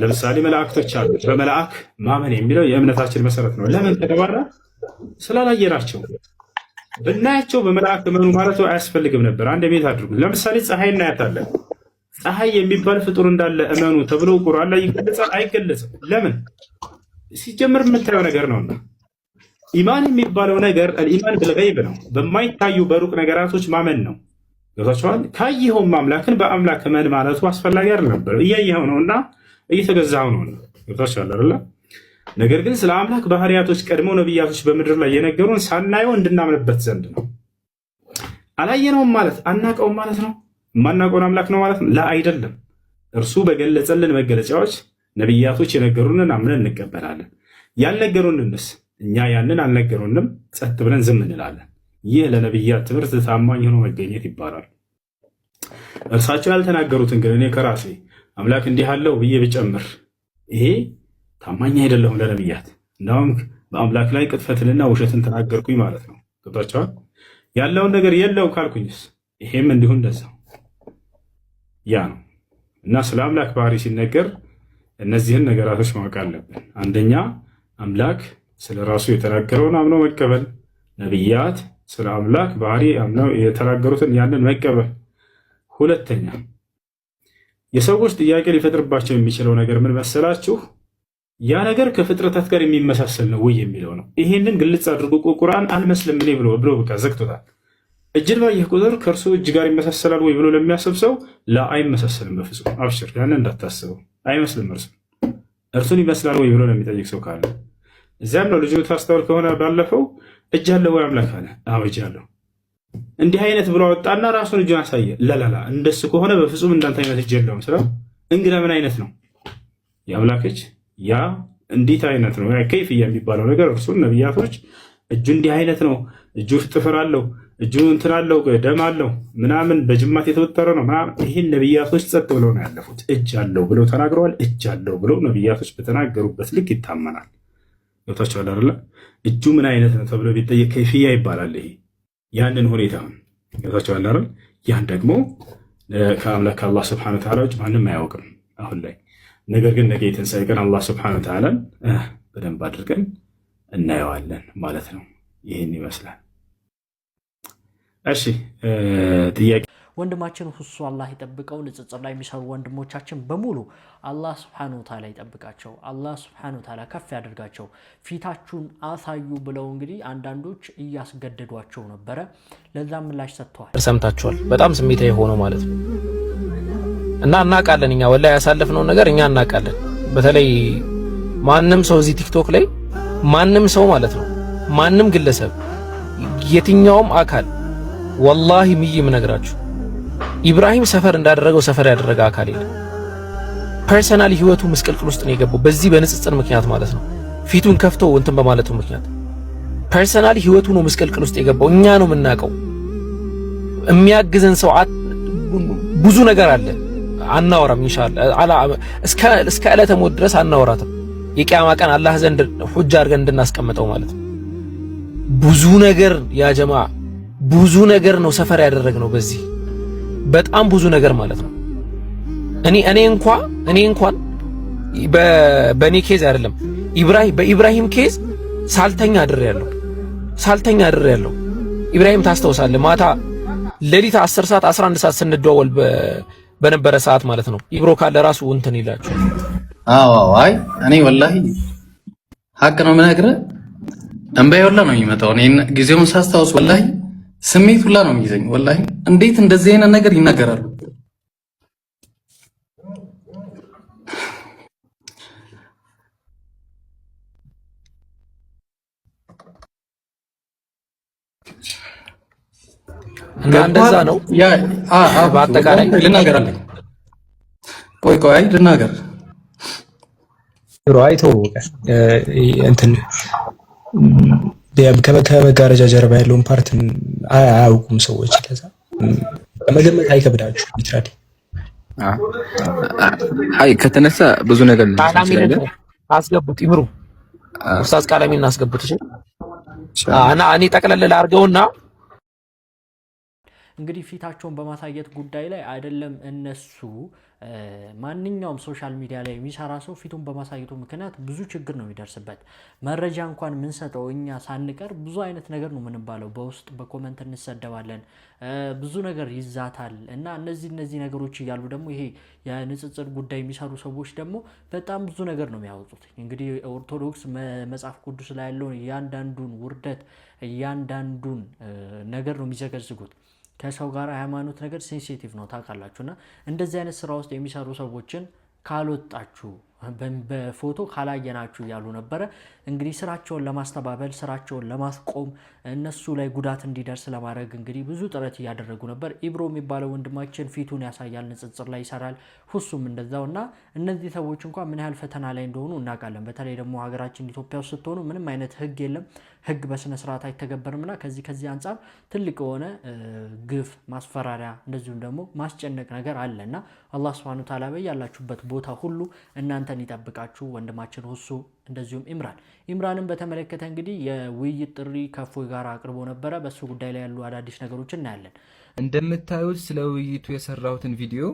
ለምሳሌ መላእክቶች አሉ። በመላእክ ማመን የሚለው የእምነታችን መሰረት ነው። ለምን ከተባለ ስላላየናቸው። ብናያቸው በመላእክ እመኑ ማለቱ አያስፈልግም ነበር። አንድ ቤት አድርጉ። ለምሳሌ ፀሐይ እናያታለን። ፀሐይ የሚባል ፍጡር እንዳለ እመኑ ተብሎ ቁርአን ላይ ይገለጻል? አይገለጽም። ለምን? ሲጀምር የምታየው ነገር ነውና። ኢማን የሚባለው ነገር አልኢማን ብልገይብ ነው። በማይታዩ በሩቅ ነገራቶች ማመን ነው። ገብታችኋል? ካየኸውም አምላክን በአምላክ እመን ማለቱ አስፈላጊ አይደለም ነበር። እያየኸው ነውና እየተገዛኸው ነውና። ገብታችኋል አይደል? ነገር ግን ስለ አምላክ ባህሪያቶች ቀድመው ነቢያቶች በምድር ላይ የነገሩን ሳናየው እንድናምንበት ዘንድ ነው። አላየነውም ማለት አናቀውም ማለት ነው። የማናውቀውን አምላክ ነው ማለት ነው? ላ አይደለም። እርሱ በገለጸልን መገለጫዎች ነቢያቶች የነገሩንን አምነን እንቀበላለን። ያልነገሩንንስ እኛ ያንን አልነገሩንም ጸጥ ብለን ዝም እንላለን። ይህ ለነቢያት ትምህርት ታማኝ ሆኖ መገኘት ይባላል። እርሳቸው ያልተናገሩትን ግን እኔ ከራሴ አምላክ እንዲህ አለው ብዬ ብጨምር ይሄ ታማኝ አይደለሁም ለነቢያት። እንዳውም በአምላክ ላይ ቅጥፈትንና ውሸትን ተናገርኩኝ ማለት ነው። ገብቷቸዋል። ያለውን ነገር የለው ካልኩኝስ ይሄም እንዲሁ እንደዛው ያ ነው። እና ስለ አምላክ ባህሪ ሲነገር እነዚህን ነገራቶች ማወቅ አለብን። አንደኛ አምላክ ስለ ራሱ የተናገረውን አምኖ መቀበል፣ ነቢያት ስለ አምላክ ባህሪ አምነው የተናገሩትን ያንን መቀበል። ሁለተኛ የሰዎች ጥያቄ ሊፈጥርባቸው የሚችለው ነገር ምን መሰላችሁ? ያ ነገር ከፍጥረታት ጋር የሚመሳሰል ነው ወይ የሚለው ነው። ይሄንን ግልጽ አድርጎ ቁርአን አልመስልም እኔ ብሎ በቃ ዘግቶታል። እጅን ባየህ ቁጥር ከእርሱ እጅ ጋር ይመሳሰላል ወይ ብሎ ለሚያስብ ሰው ላ አይመሳሰልም፣ በፍጹም አብሽር፣ ያንን እንዳታስበው። አይመስልም። እርሱን ይመስላል ወይ ብሎ ለሚጠይቅ ሰው ካለ እዚያም ነው ልጁ ታስተውል ከሆነ ባለፈው እጅ አለው ወይ አምላክ አለ። አዎ እጅ አለው። እንዲህ አይነት ብሎ ወጣና ራሱን እጁን አሳየ። ለላላ እንደሱ ከሆነ በፍጹም እንዳንተ አይነት እጅ የለውም ስለው እንግዳ ምን አይነት ነው የአምላክ እጅ? ያ እንዴት አይነት ነው? ያ ከይፍያ የሚባለው ነገር እርሱን ነቢያቶች እጁ እንዲህ አይነት ነው፣ እጁ ጥፍር አለው፣ እጁ እንትን አለው፣ ደም አለው ምናምን በጅማት የተወጠረ ነው ምናምን። ይህን ነቢያቶች ጸጥ ብለው ነው ያለፉት። እጅ አለው ብለው ተናግረዋል። እጅ አለው ብለው ነቢያቶች በተናገሩበት ልክ ይታመናል። ገብታችኋል አይደለ? እጁ ምን አይነት ነው ተብሎ ቢጠየቅ ከይፍያ ይባላል። ይሄ ያንን ሁኔታ ገብታችኋል አይደል? ያን ደግሞ ከአምላክ ከአላህ ስብሐነሁ ወተዓላ ውጭ ማንም አያውቅም አሁን ላይ። ነገር ግን ነገ የትንሣኤ ቀን አላህ ስብሐነሁ ወተዓላን በደንብ አድርገን እናየዋለን ማለት ነው። ይህን ይመስላል። እሺ ጥያቄ ወንድማችን ሁሱ አላህ ይጠብቀው። ንጽጽር ላይ የሚሰሩ ወንድሞቻችን በሙሉ አላህ ሱብሓነሁ ወተዓላ ይጠብቃቸው። አላህ ሱብሓነሁ ወተዓላ ከፍ ያደርጋቸው። ፊታችሁን አሳዩ ብለው እንግዲህ አንዳንዶች እያስገደዷቸው ነበረ። ለዛም ምላሽ ሰጥተዋል። ሰምታችኋል። በጣም ስሜታዊ ሆኖ ማለት ነው። እና እናውቃለን፣ እኛ ወላሂ ያሳለፍነው ነገር እኛ እናውቃለን። በተለይ ማንም ሰው እዚህ ቲክቶክ ላይ ማንም ሰው ማለት ነው ማንም ግለሰብ የትኛውም አካል ወላሂ ምይ የምነግራችሁ ኢብራሂም ሰፈር እንዳደረገው ሰፈር ያደረገ አካል የለም። ፐርሰናል ህይወቱ ምስቅልቅል ውስጥ ነው የገባው በዚህ በንጽጽር ምክንያት ማለት ነው። ፊቱን ከፍቶ እንትን በማለቱ ምክንያት ፐርሰናል ህይወቱ ነው ምስቅልቅል ውስጥ የገባው። እኛ ነው የምናውቀው። የሚያግዘን ሰው ብዙ ነገር አለ። አናወራም ኢንሻአላህ እስከ ዕለተ ሞት ድረስ አናወራትም። የቂያማ ቀን አላህ ዘንድ ሁጃ አድርገን እንድናስቀምጠው ማለት ነው። ብዙ ነገር ያ ጀማ ብዙ ነገር ነው ሰፈር ያደረግነው በዚህ በጣም ብዙ ነገር ማለት ነው። እኔ እንኳን በኔ ኬዝ አይደለም በኢብራሂም ኬዝ ሳልተኛ አድሬያለሁ። ኢብራሂም ታስተውሳለህ? ማታ ሌሊት 10 ሰዓት 11 ሰዓት ስንደዋወል በነበረ ሰዓት ማለት ነው። ኢብሮ ካለ ራሱ እንትን ይላችሁ። አዎ አይ እኔ ወላሂ ሀቅ ነው የምነግርህ። እንባዬ ሁላ ነው የሚመጣው። እኔ ጊዜውን ሳስታውስ ወላሂ ስሜት ሁላ ነው የሚይዘኝ። ወላሂ እንዴት እንደዚህ አይነት ነገር ይናገራሉ? እና እንደዛ ነው። በአጠቃላይ ልናገር አለኝ። ቆይ ልናገር ራይቶ እንትን ከመጋረጃ ጀርባ ያለውን ፓርት አያውቁም ሰዎች። ከዛ በመገመት አይከብዳችሁ ይትራዲ አይ ከተነሳ ብዙ ነገር ነው። አስገቡት ይምሩ ኡስታዝ ቃላሚ እናስገቡት። እሺ እኔ ጠቅለል አድርገውና እንግዲህ ፊታቸውን በማሳየት ጉዳይ ላይ አይደለም እነሱ ማንኛውም ሶሻል ሚዲያ ላይ የሚሰራ ሰው ፊቱን በማሳየቱ ምክንያት ብዙ ችግር ነው የሚደርስበት። መረጃ እንኳን ምንሰጠው እኛ ሳንቀር ብዙ አይነት ነገር ነው ምንባለው። በውስጥ በኮመንት እንሰደባለን፣ ብዙ ነገር ይዛታል። እና እነዚህ ነገሮች እያሉ ደግሞ ይሄ የንጽጽር ጉዳይ የሚሰሩ ሰዎች ደግሞ በጣም ብዙ ነገር ነው የሚያወጡት። እንግዲህ ኦርቶዶክስ መጽሐፍ ቅዱስ ላይ ያለውን እያንዳንዱን ውርደት እያንዳንዱን ነገር ነው የሚዘገዝጉት። ከሰው ጋር ሃይማኖት ነገር ሴንሲቲቭ ነው ታውቃላችሁና እንደዚህ አይነት ስራ ውስጥ የሚሰሩ ሰዎችን ካልወጣችሁ በፎቶ ካላየናችሁ እያሉ ነበረ። እንግዲህ ስራቸውን ለማስተባበል ስራቸውን ለማስቆም እነሱ ላይ ጉዳት እንዲደርስ ለማድረግ እንግዲህ ብዙ ጥረት እያደረጉ ነበር። ኢብሮ የሚባለው ወንድማችን ፊቱን ያሳያል፣ ንጽጽር ላይ ይሰራል፣ ሁሱም እንደዛው እና እነዚህ ሰዎች እንኳን ምን ያህል ፈተና ላይ እንደሆኑ እናውቃለን። በተለይ ደግሞ ሀገራችን ኢትዮጵያ ውስጥ ስትሆኑ ምንም አይነት ህግ የለም፣ ህግ በስነ ስርዓት አይተገበርምና ከዚህ አንጻር ትልቅ የሆነ ግፍ፣ ማስፈራሪያ እንደዚሁም ደግሞ ማስጨነቅ ነገር አለና አላህ Subhanahu Ta'ala ያላችሁበት ቦታ ሁሉ እናንተን ይጠብቃችሁ። ወንድማችን ሁሱ እንደዚሁም ኢምራንን በተመለከተ እንግዲህ የውይይት ጥሪ ከፎይ ጋር አቅርቦ ነበረ። በሱ ጉዳይ ላይ ያሉ አዳዲስ ነገሮችን እናያለን። እንደምታዩት ስለ ውይይቱ የሰራሁትን ቪዲዮ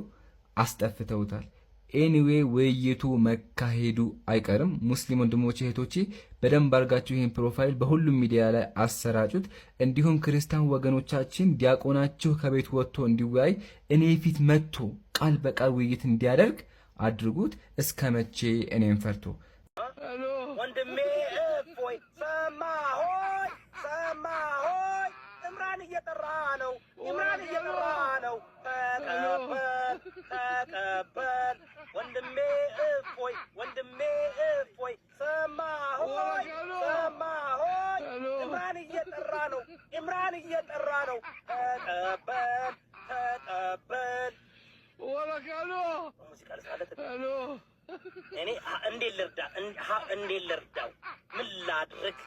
አስጠፍተውታል። ኤኒዌይ ውይይቱ መካሄዱ አይቀርም። ሙስሊም ወንድሞቼ እህቶቼ በደንብ አድርጋችሁ ይህን ፕሮፋይል በሁሉም ሚዲያ ላይ አሰራጩት። እንዲሁም ክርስቲያን ወገኖቻችን ዲያቆናችሁ ከቤት ወጥቶ እንዲወያይ እኔ ፊት መጥቶ ቃል በቃል ውይይት እንዲያደርግ አድርጉት። እስከ መቼ እኔም ፈርቶ ወንድሜ እፎይ ሰማሆይ ኢምራን እየጠራ ነው ተቀበል ወንድሜ እፎይ ሰማሆይ ኢምራን እየጠራ ነው ተቀበል እኔ እንዴት ልርዳው? ምን ላድርግ?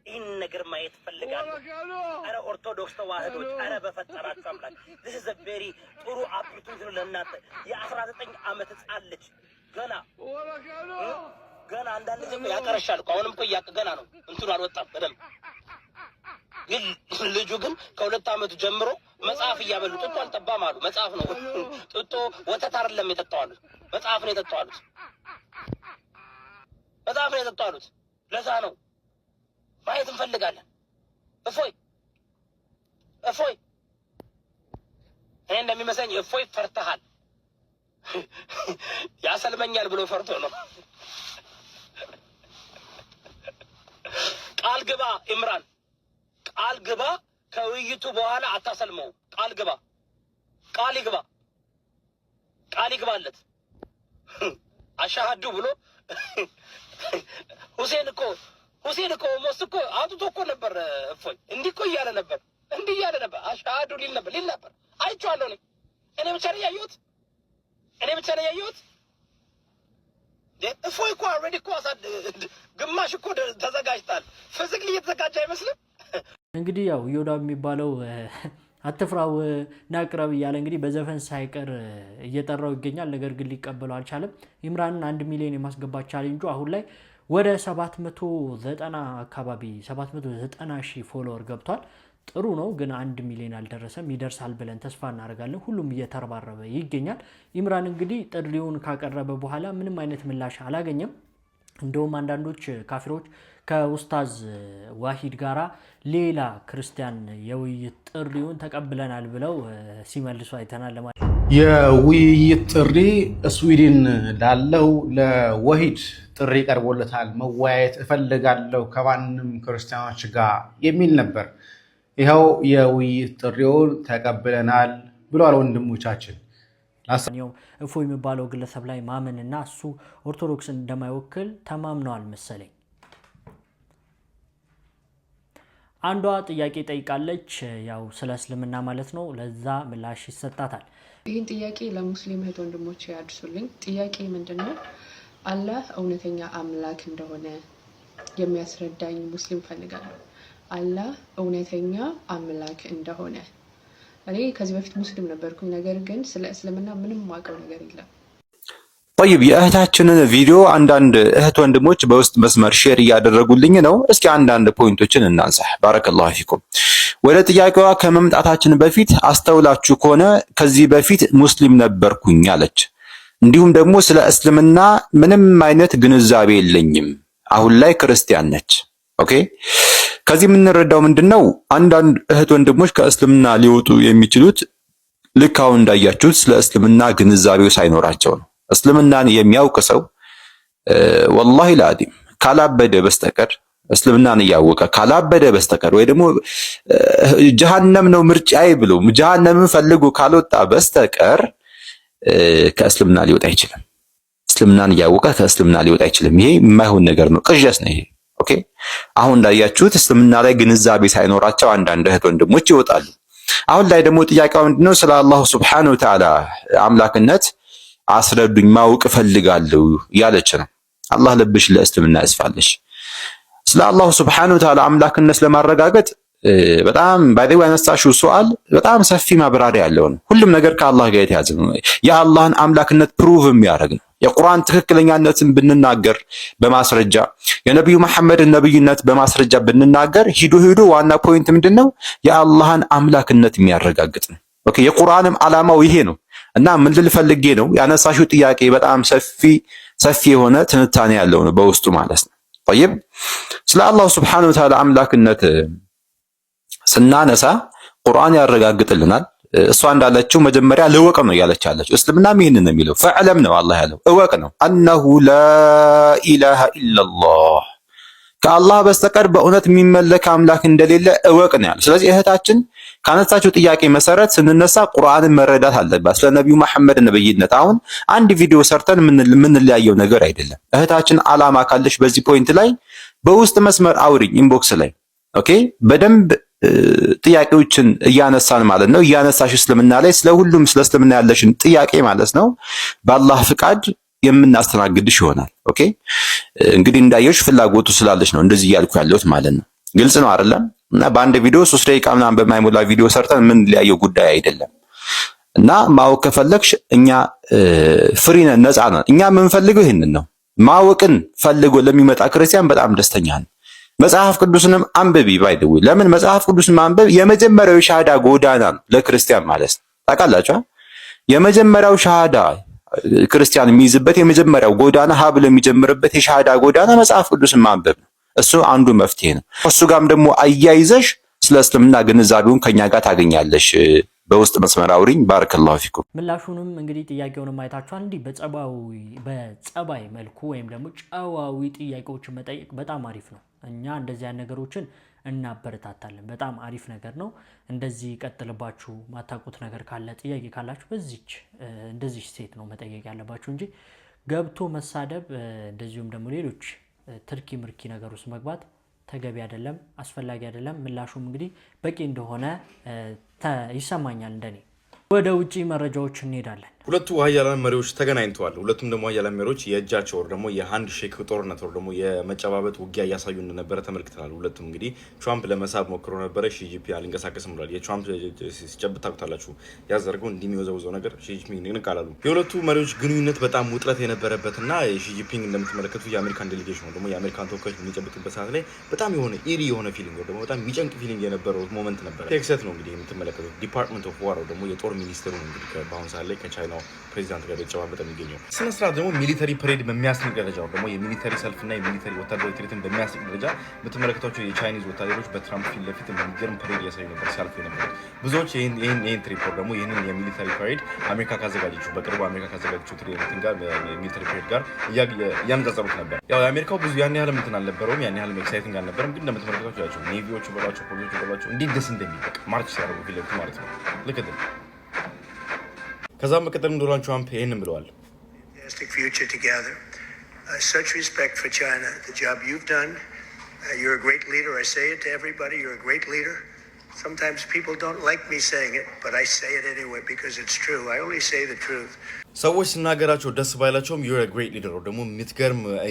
ይህን ነገር ማየት ፈልጋለሁ። አረ ኦርቶዶክስ ተዋህዶች፣ አረ በፈጠራችሁ አምላክ this is a very ጥሩ opportunity ነው ለእናንተ። የ19 ዓመት ህፃን ልጅ ገና አንዳንድ ጊዜ ያቀረሻል እኮ አሁንም እኮ ገና ነው እንትኑ አልወጣም በደንብ ግን ልጁ ግን ከ2 ዓመቱ ጀምሮ መጽሐፍ እያበሉ ጥጦ አልጠባም አሉ። መጽሐፍ ነው ጥጦ ወተት አይደለም የጠጣው አሉት። መጽሐፍ ነው የጠጣው አሉት። ለዛ ነው ማየት እንፈልጋለን። እፎይ እኔ እንደሚመስለኝ እፎይ ፈርተሃል። ያሰልመኛል ብሎ ፈርቶ ነው። ቃል ግባ ኢምራን፣ ቃል ግባ። ከውይይቱ በኋላ አታሰልመው። ቃል ይግባለት። አሻሃዱ ብሎ ሁሴን እኮ ሞስ እኮ አውጥቶ እኮ ነበር። እፎይ እንዲህ እያለ ነበር አሻሃዱ ሊል ነበር። አይቼዋለሁ። እኔ ብቻ ነው ያየሁት። እፎይ እኮ ኦልሬዲ እኮ ግማሽ እኮ ተዘጋጅታል። ፍዝግሊ እየተዘጋጀ አይመስልም። እንግዲህ ያው ዮዳ የሚባለው አትፍራው ናቅረብ እያለ እንግዲህ በዘፈን ሳይቀር እየጠራው ይገኛል። ነገር ግን ሊቀበለው አልቻለም። ኢምራንን 1 ሚሊዮን የማስገባት ቻሌንጁ አሁን ላይ ወደ 790 አካባቢ 790 ሺህ ፎሎወር ገብቷል። ጥሩ ነው ግን 1 ሚሊዮን አልደረሰም ይደርሳል ብለን ተስፋ እናደርጋለን ሁሉም እየተረባረበ ይገኛል ኢምራን እንግዲህ ጥሪውን ካቀረበ በኋላ ምንም አይነት ምላሽ አላገኘም እንደውም አንዳንዶች ካፊሮች ከኡስታዝ ዋሂድ ጋራ ሌላ ክርስቲያን የውይይት ጥሪውን ተቀብለናል ብለው ሲመልሱ አይተናል ለማለት የውይይት ጥሪ ስዊድን ላለው ለወሂድ ጥሪ ቀርቦለታል መወያየት እፈልጋለሁ ከማንም ክርስቲያኖች ጋር የሚል ነበር ይሄው የውይይት ጥሪውን ተቀብለናል ብለዋል ወንድሞቻችን ላሳኛው እፎ የሚባለው ግለሰብ ላይ ማመንና እሱ ኦርቶዶክስ እንደማይወክል ተማምነዋል መሰለኝ አንዷ ጥያቄ ጠይቃለች ያው ስለ እስልምና ማለት ነው ለዛ ምላሽ ይሰጣታል ይህን ጥያቄ ለሙስሊም እህት ወንድሞቼ ያድርሱልኝ ጥያቄ ምንድነው አላህ እውነተኛ አምላክ እንደሆነ የሚያስረዳኝ ሙስሊም ፈልጋለሁ አላህ እውነተኛ አምላክ እንደሆነ እኔ ከዚህ በፊት ሙስሊም ነበርኩኝ ነገር ግን ስለ እስልምና ምንም ማውቀው ነገር የለም طيب የእህታችንን ቪዲዮ አንዳንድ እህት ወንድሞች በውስጥ መስመር ሼር እያደረጉልኝ ነው እስኪ አንዳንድ ፖይንቶችን እናንሳ ባረከላሁ ፊኩም ወደ ጥያቄዋ ከመምጣታችን በፊት አስተውላችሁ ከሆነ ከዚህ በፊት ሙስሊም ነበርኩኝ አለች እንዲሁም ደግሞ ስለ እስልምና ምንም አይነት ግንዛቤ የለኝም አሁን ላይ ክርስቲያን ነች ኦኬ ከዚህ የምንረዳው ምንድነው አንዳንድ እህት ወንድሞች ከእስልምና ሊወጡ የሚችሉት ልክ አሁን እንዳያችሁት ስለ እስልምና ግንዛቤው ሳይኖራቸው ነው እስልምናን የሚያውቅ ሰው ወላሂ ላዲም ካላበደ በስተቀር እስልምናን ያወቀ ካላበደ በስተቀር ወይ ደግሞ ጀሃነም ነው ምርጫዬ ብሎ ጀሃነምን ፈልጎ ካልወጣ በስተቀር ከእስልምና ሊወጣ አይችልም እስልምናን ያወቀ ከእስልምና ሊወጣ አይችልም ይሄ የማይሆን ነገር ነው ቅዠት ነው ይሄ ኦኬ አሁን እንዳያችሁት እስልምና ላይ ግንዛቤ ሳይኖራቸው አንዳንድ እህት ወንድሞች ይወጣሉ አሁን ላይ ደግሞ ጥያቄው ምንድነው ስለ አላህ Subhanahu Wa Ta'ala አምላክነት አስረዱኝ ማወቅ ፈልጋለሁ ያለች ነው አላህ ለብሽ ለእስልምና ያስፋልሽ ስለ አላህ Subhanahu Wa Ta'ala አምላክነት ለማረጋገጥ በጣም ባይደው ያነሳሽው ሱአል በጣም ሰፊ ማብራሪያ ያለው ነው ሁሉም ነገር ከአላህ ጋር የተያዘ ነው የአላህን አምላክነት ፕሩቭ የሚያደርግ ነው የቁርአን ትክክለኛነትን ብንናገር በማስረጃ የነብዩ መሐመድ ነብይነት በማስረጃ ብንናገር ሂዶ ዋና ፖይንት ምንድነው የአላህን አምላክነት የሚያረጋግጥ ነው ኦኬ የቁርአንም ዓላማው ይሄ ነው እና ምን ልፈልጌ ነው ያነሳሽው ጥያቄ በጣም ሰፊ የሆነ ትንታኔ ያለው ነው በውስጡ ማለት ነው طيب ስለ አላህ Subhanahu Wa Ta'ala አምላክነት ስናነሳ ቁርአን ያረጋግጥልናል እሷ እንዳለችው መጀመሪያ ለወቅ ነው ያለቻለች እስልምናም ይሄንን ነው የሚለው ፈዕለም ነው አላህ ያለው እወቅ ነው አነሁ ላ ኢላሃ ኢላላህ ከአላህ በስተቀር በእውነት የሚመለክ አምላክ እንደሌለ እወቅ ነው ያለው ስለዚህ እህታችን ካነሳችው ጥያቄ መሰረት ስንነሳ ቁርአንን መረዳት አለባት ስለ ነብዩ መሐመድ ነብይነት አሁን አንድ ቪዲዮ ሰርተን ምን ሊያየው ነገር አይደለም እህታችን አላማ ካለሽ በዚህ ፖይንት ላይ በውስጥ መስመር አውሪኝ ኢንቦክስ ላይ ኦኬ በደንብ ጥያቄዎችን እያነሳን ማለት ነው እያነሳሽ እስልምና ላይ ስለሁሉም ስለ እስልምና ያለሽን ጥያቄ ማለት ነው በአላህ ፍቃድ የምናስተናግድሽ ይሆናል ኦኬ እንግዲህ እንዳየሽ ፍላጎቱ ስላለሽ ነው እንደዚህ ያልኩ ያለሁት ማለት ነው ግልጽ ነው አይደለም እና በአንድ ቪዲዮ 3 ደቂቃ ምናምን በማይሞላ ቪዲዮ ሰርተን ምን ሊያየው ጉዳይ አይደለም እና ማወቅ ከፈለግሽ እኛ ፍሪ ነን ነፃ ነን እኛ የምንፈልገው ይሄንን ነው ማወቅን ፈልጎ ለሚመጣ ክርስቲያን በጣም ደስተኛ ነን መጽሐፍ ቅዱስንም አንብቢ ባይደው ለምን መጽሐፍ ቅዱስን ማንበብ የመጀመሪያው ሻሃዳ ጎዳና ነው ለክርስቲያን ማለት ነው ታውቃላችሁ የመጀመሪያው ሻሃዳ ክርስቲያን የሚይዝበት የመጀመሪያው ጎዳና ሀብል የሚጀምርበት የሻሃዳ ጎዳና መጽሐፍ ቅዱስን ማንበብ ነው እሱ አንዱ መፍትሄ ነው እሱ ጋርም ደግሞ አያይዘሽ ስለ እስልምና ግንዛቤውን ከኛ ጋር ታገኛለሽ በውስጥ መስመር አውሪኝ ባረከላሁ ፊኩም ምላሹንም እንግዲህ ጥያቄውንም አይታችኋል እንዲህ በጸባይ መልኩ ወይም ደግሞ ጨዋዊ ጥያቄዎችን መጠየቅ በጣም አሪፍ ነው እኛ እንደዚህ አይነት ነገሮችን እናበረታታለን በጣም አሪፍ ነገር ነው እንደዚህ ቀጥልባችሁ ማታቁት ነገር ካለ ጥያቄ ካላችሁ እንደዚህ ሴት ነው መጠየቅ ያለባችሁ እንጂ ገብቶ መሳደብ እንደዚሁም ደግሞ ሌሎች ትርኪ ምርኪ ነገር ውስጥ መግባት ተገቢ አይደለም አስፈላጊ አይደለም ምላሹም እንግዲህ በቂ እንደሆነ ይሰማኛል እንደኔ ወደ ውጪ መረጃዎች እንሄዳለን። ሁለቱ ሀያላን መሪዎች ተገናኝተዋል። ሁለቱም ደግሞ ሀያላን መሪዎች የእጃቸው ወር ደግሞ የሃንድ ሼክ ጦርነት ወር ደግሞ የመጨባበጥ ውጊያ እያሳዩ እንደነበረ ተመልክተናል። ሁለቱም እንግዲህ ትራምፕ ለመሳብ ሞክሮ ነበረ። ሺጂፒንግ አልንቀሳቀስም ብሏል። የትራምፕ ሲጨብጥ ታውቁታላችሁ፣ ያዘርገው እንደሚወዘውዘው ነገር ሺጂፒንግ ንቅ አላሉ። የሁለቱ መሪዎች ግንኙነት በጣም ውጥረት የነበረበትና ሺጂፒንግ እንደምትመለከቱ የአሜሪካን ዴሊጌሽን ነው ደግሞ የአሜሪካን ተወካዮች የሚጨብጡበት ሰዓት ላይ በጣም የሆነ ኢሪ የሆነ ፊሊንግ ወይ ደግሞ በጣም የሚጨንቅ ፊሊንግ የነበረው ሞመንት ነበረ። ቴክሳስ ነው እንግዲህ የምትመለከቱት ዲፓርትመንት ኦፍ ዋር ደግሞ የጦር ሚኒስቴሩ እንግዲህ በአሁኑ ሰዓት ላይ ከቻይና ፕሬዚዳንት ጋር የተጨባበጠ የሚገኘው ስነ ስርዓት ደግሞ ሚሊተሪ ፕሬድ በሚያስንቅ ደረጃ ደግሞ የሚሊተሪ ሰልፍና የሚሊተሪ ወታደራዊ ትርኢትን በሚያስንቅ ደረጃ የምትመለከቷቸው የቻይኒዝ ወታደሮች በትራምፕ ፊት ለፊት የሚገርም ፕሬድ እያሳዩ ነበር ሲያልፉ የነበሩት። ብዙዎች ይህን ትሪፖርት ደግሞ ይህንን የሚሊተሪ ፕሬድ አሜሪካ ካዘጋጀችው በቅርቡ አሜሪካ ካዘጋጀችው ትርኢትን ጋር ሚሊተሪ ፕሬድ ጋር እያነጻጸሩት ነበር። ያው የአሜሪካው ብዙ ያን ያህል እንትን አልነበረውም፣ ያን ያህል ኤክሳይቲንግ አልነበረም። ግን እንደምትመለከቷቸው ያቸው ኔቪዎቹ በሏቸው ፖሊሶቹ በሏቸው እንዴት ደስ እንደሚበቅ ማርች ሲያደርጉ ፊት ለፊት ማለት ነው። ልክ ግን ከዛም በቀጠል ዶናልድ ትራምፕ ይህንን ብለዋል። future together. Such respect for China, the job you've done. You're a great leader. I say it to everybody. You're a great leader. Sometimes people don't like me saying it, but I say it anyway because it's true. I only say the truth. ሰዎች ሲናገራቸው ደስ ባይላቸውም you're a great leader ደግሞ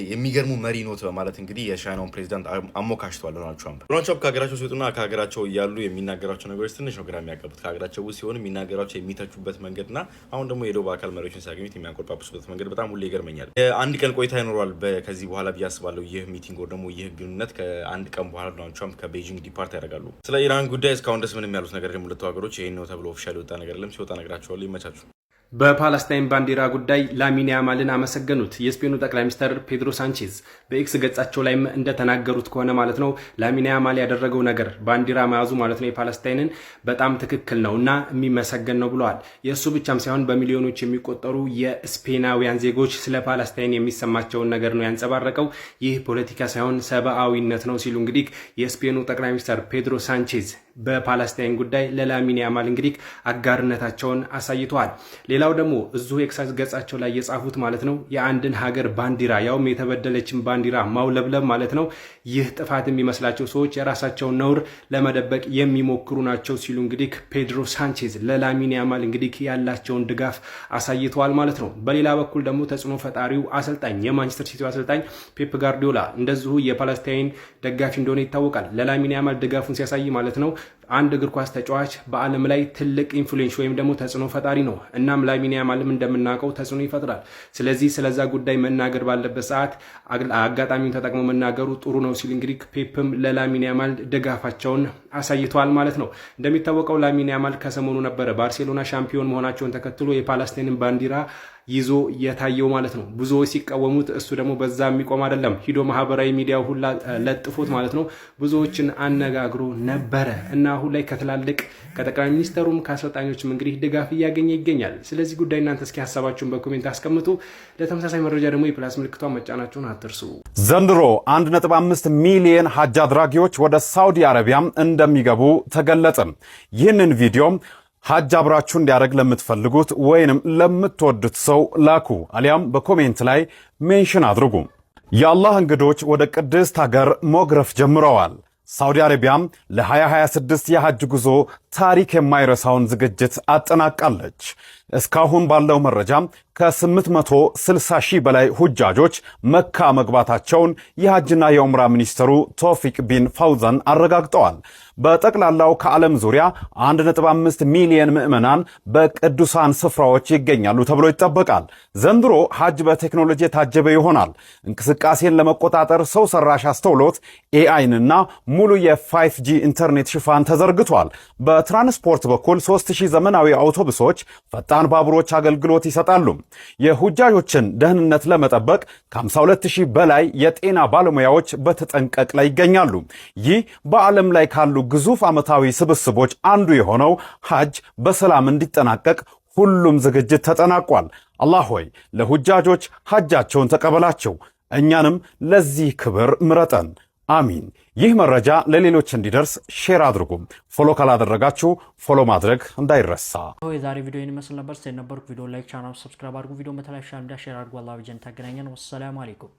የሚገርሙ መሪ ኖት በማለት እንግዲህ የቻይናውን ፕሬዚዳንት አሞካሽቷል ዶናልድ ትራምፕ። ዶናልድ ትራምፕ ከሀገራቸው ሲወጡና ከሀገራቸው እያሉ የሚናገራቸው ነገሮች ትንሽ ነው ግራ የሚያጋቡት። ከሀገራቸው ውስጥ ሲሆን የሚናገራቸው የሚተቹበት መንገድና አሁን ደግሞ የደቡብ አካል መሪዎችን ሲያገኙት የሚያንቆርጳጵሱበት መንገድ በጣም ሁሌ ይገርመኛል። አንድ ቀን ቆይታ ይኖረዋል ከዚህ በኋላ ብዬ አስባለሁ። ይህ ሚቲንግ ደግሞ ይህ ግንኙነት ከአንድ ቀን በኋላ ዶናልድ ትራምፕ ከቤጂንግ ዲፓርት ያደርጋሉ። ስለ ኢራን ጉዳይ እስካሁን ደስ ምንም ያሉት ነገር ደግሞ ሁለቱ ሀገሮች ይህን ነው ተብሎ ኦፊሻል የወጣ ነገር የለም። ሲወጣ ነግራቸዋለሁ። ይመቻችሁ። በፓለስታይን ባንዲራ ጉዳይ ላሚን ያማልን አመሰገኑት። የስፔኑ ጠቅላይ ሚኒስትር ፔድሮ ሳንቼዝ በኤክስ ገጻቸው ላይም እንደተናገሩት ከሆነ ማለት ነው ላሚን ያማል ያደረገው ነገር ባንዲራ መያዙ ማለት ነው የፓለስታይንን በጣም ትክክል ነው እና የሚመሰገን ነው ብለዋል። የእሱ ብቻም ሳይሆን በሚሊዮኖች የሚቆጠሩ የስፔናውያን ዜጎች ስለ ፓለስታይን የሚሰማቸውን ነገር ነው ያንጸባረቀው። ይህ ፖለቲካ ሳይሆን ሰብአዊነት ነው ሲሉ እንግዲህ የስፔኑ ጠቅላይ ሚኒስትር ፔድሮ ሳንቼዝ በፓለስታይን ጉዳይ ለላሚን ያማል እንግዲህ አጋርነታቸውን አሳይተዋል። ሌላው ደግሞ እዚሁ ኤክስ ገጻቸው ላይ የጻፉት ማለት ነው የአንድን ሀገር ባንዲራ ያውም የተበደለችን ባንዲራ ማውለብለብ ማለት ነው ይህ ጥፋት የሚመስላቸው ሰዎች የራሳቸውን ነውር ለመደበቅ የሚሞክሩ ናቸው ሲሉ እንግዲህ ፔድሮ ሳንቼዝ ለላሚን ያማል እንግዲህ ያላቸውን ድጋፍ አሳይተዋል ማለት ነው። በሌላ በኩል ደግሞ ተጽዕኖ ፈጣሪው አሰልጣኝ የማንቸስተር ሲቲ አሰልጣኝ ፔፕ ጋርዲዮላ እንደዚሁ የፓለስታይን ደጋፊ እንደሆነ ይታወቃል። ለላሚን ያማል ድጋፉን ሲያሳይ ማለት ነው አንድ እግር ኳስ ተጫዋች በዓለም ላይ ትልቅ ኢንፍሉዌንስ ወይም ደግሞ ተጽዕኖ ፈጣሪ ነው። እናም ላሚን ያማልም እንደምናውቀው ተጽዕኖ ይፈጥራል። ስለዚህ ስለዛ ጉዳይ መናገር ባለበት ሰዓት አጋጣሚውን ተጠቅሞ መናገሩ ጥሩ ነው ሲል እንግዲህ ፔፕም ለላሚን ያማል ድጋፋቸውን አሳይተዋል ማለት ነው። እንደሚታወቀው ላሚን ያማል ከሰሞኑ ነበረ ባርሴሎና ሻምፒዮን መሆናቸውን ተከትሎ የፓለስታይንን ባንዲራ ይዞ የታየው ማለት ነው። ብዙዎች ሲቃወሙት እሱ ደግሞ በዛ የሚቆም አይደለም፣ ሂዶ ማህበራዊ ሚዲያው ሁላ ለጥፎት ማለት ነው ብዙዎችን አነጋግሮ ነበረ እና አሁን ላይ ከትላልቅ ከጠቅላይ ሚኒስተሩም ከአሰልጣኞችም እንግዲህ ድጋፍ እያገኘ ይገኛል። ስለዚህ ጉዳይ እናንተ እስኪ ሀሳባችሁን በኮሜንት አስቀምጡ። ለተመሳሳይ መረጃ ደግሞ የፕላስ ምልክቷን መጫናችሁን አትርሱ። ዘንድሮ 1.5 ሚሊዮን ሀጅ አድራጊዎች ወደ ሳውዲ አረቢያ እንደሚገቡ ተገለጸ። ይህንን ቪዲዮም ሀጅ አብራችሁ እንዲያደርግ ለምትፈልጉት ወይንም ለምትወዱት ሰው ላኩ፣ አሊያም በኮሜንት ላይ ሜንሽን አድርጉ። የአላህ እንግዶች ወደ ቅድስት ሀገር ሞግረፍ ጀምረዋል። ሳውዲ አረቢያም ለ2026 የሀጅ ጉዞ ታሪክ የማይረሳውን ዝግጅት አጠናቃለች። እስካሁን ባለው መረጃ ከ860 ሺህ በላይ ሁጃጆች መካ መግባታቸውን የሀጅና የዑምራ ሚኒስትሩ ቶፊቅ ቢን ፋውዛን አረጋግጠዋል። በጠቅላላው ከዓለም ዙሪያ 1.5 ሚሊዮን ምዕመናን በቅዱሳን ስፍራዎች ይገኛሉ ተብሎ ይጠበቃል። ዘንድሮ ሀጅ በቴክኖሎጂ የታጀበ ይሆናል። እንቅስቃሴን ለመቆጣጠር ሰው ሰራሽ አስተውሎት ኤአይንና ሙሉ የ5G ኢንተርኔት ሽፋን ተዘርግቷል። በትራንስፖርት በኩል 3000 ዘመናዊ አውቶቡሶች፣ ፈጣን ባቡሮች አገልግሎት ይሰጣሉ። የሁጃጆችን ደህንነት ለመጠበቅ ከ52000 በላይ የጤና ባለሙያዎች በተጠንቀቅ ላይ ይገኛሉ። ይህ በዓለም ላይ ካሉ ግዙፍ ዓመታዊ ስብስቦች አንዱ የሆነው ሀጅ በሰላም እንዲጠናቀቅ ሁሉም ዝግጅት ተጠናቋል። አላህ ሆይ ለሁጃጆች ሀጃቸውን ተቀበላቸው፣ እኛንም ለዚህ ክብር ምረጠን። አሚን። ይህ መረጃ ለሌሎች እንዲደርስ ሼር አድርጉ። ፎሎ ካላደረጋችሁ ፎሎ ማድረግ እንዳይረሳ። የዛሬ ቪዲዮ ይመስል ነበር። ስለነበርኩ ቪዲዮ ላይክ፣ ቻናል ሰብስክራይብ አድርጉ። ቪዲዮ መተላሻ እንዳ ሼር አድርጉ። አላህ ቢጀን ታገናኘን። ወሰላሙ አለይኩም።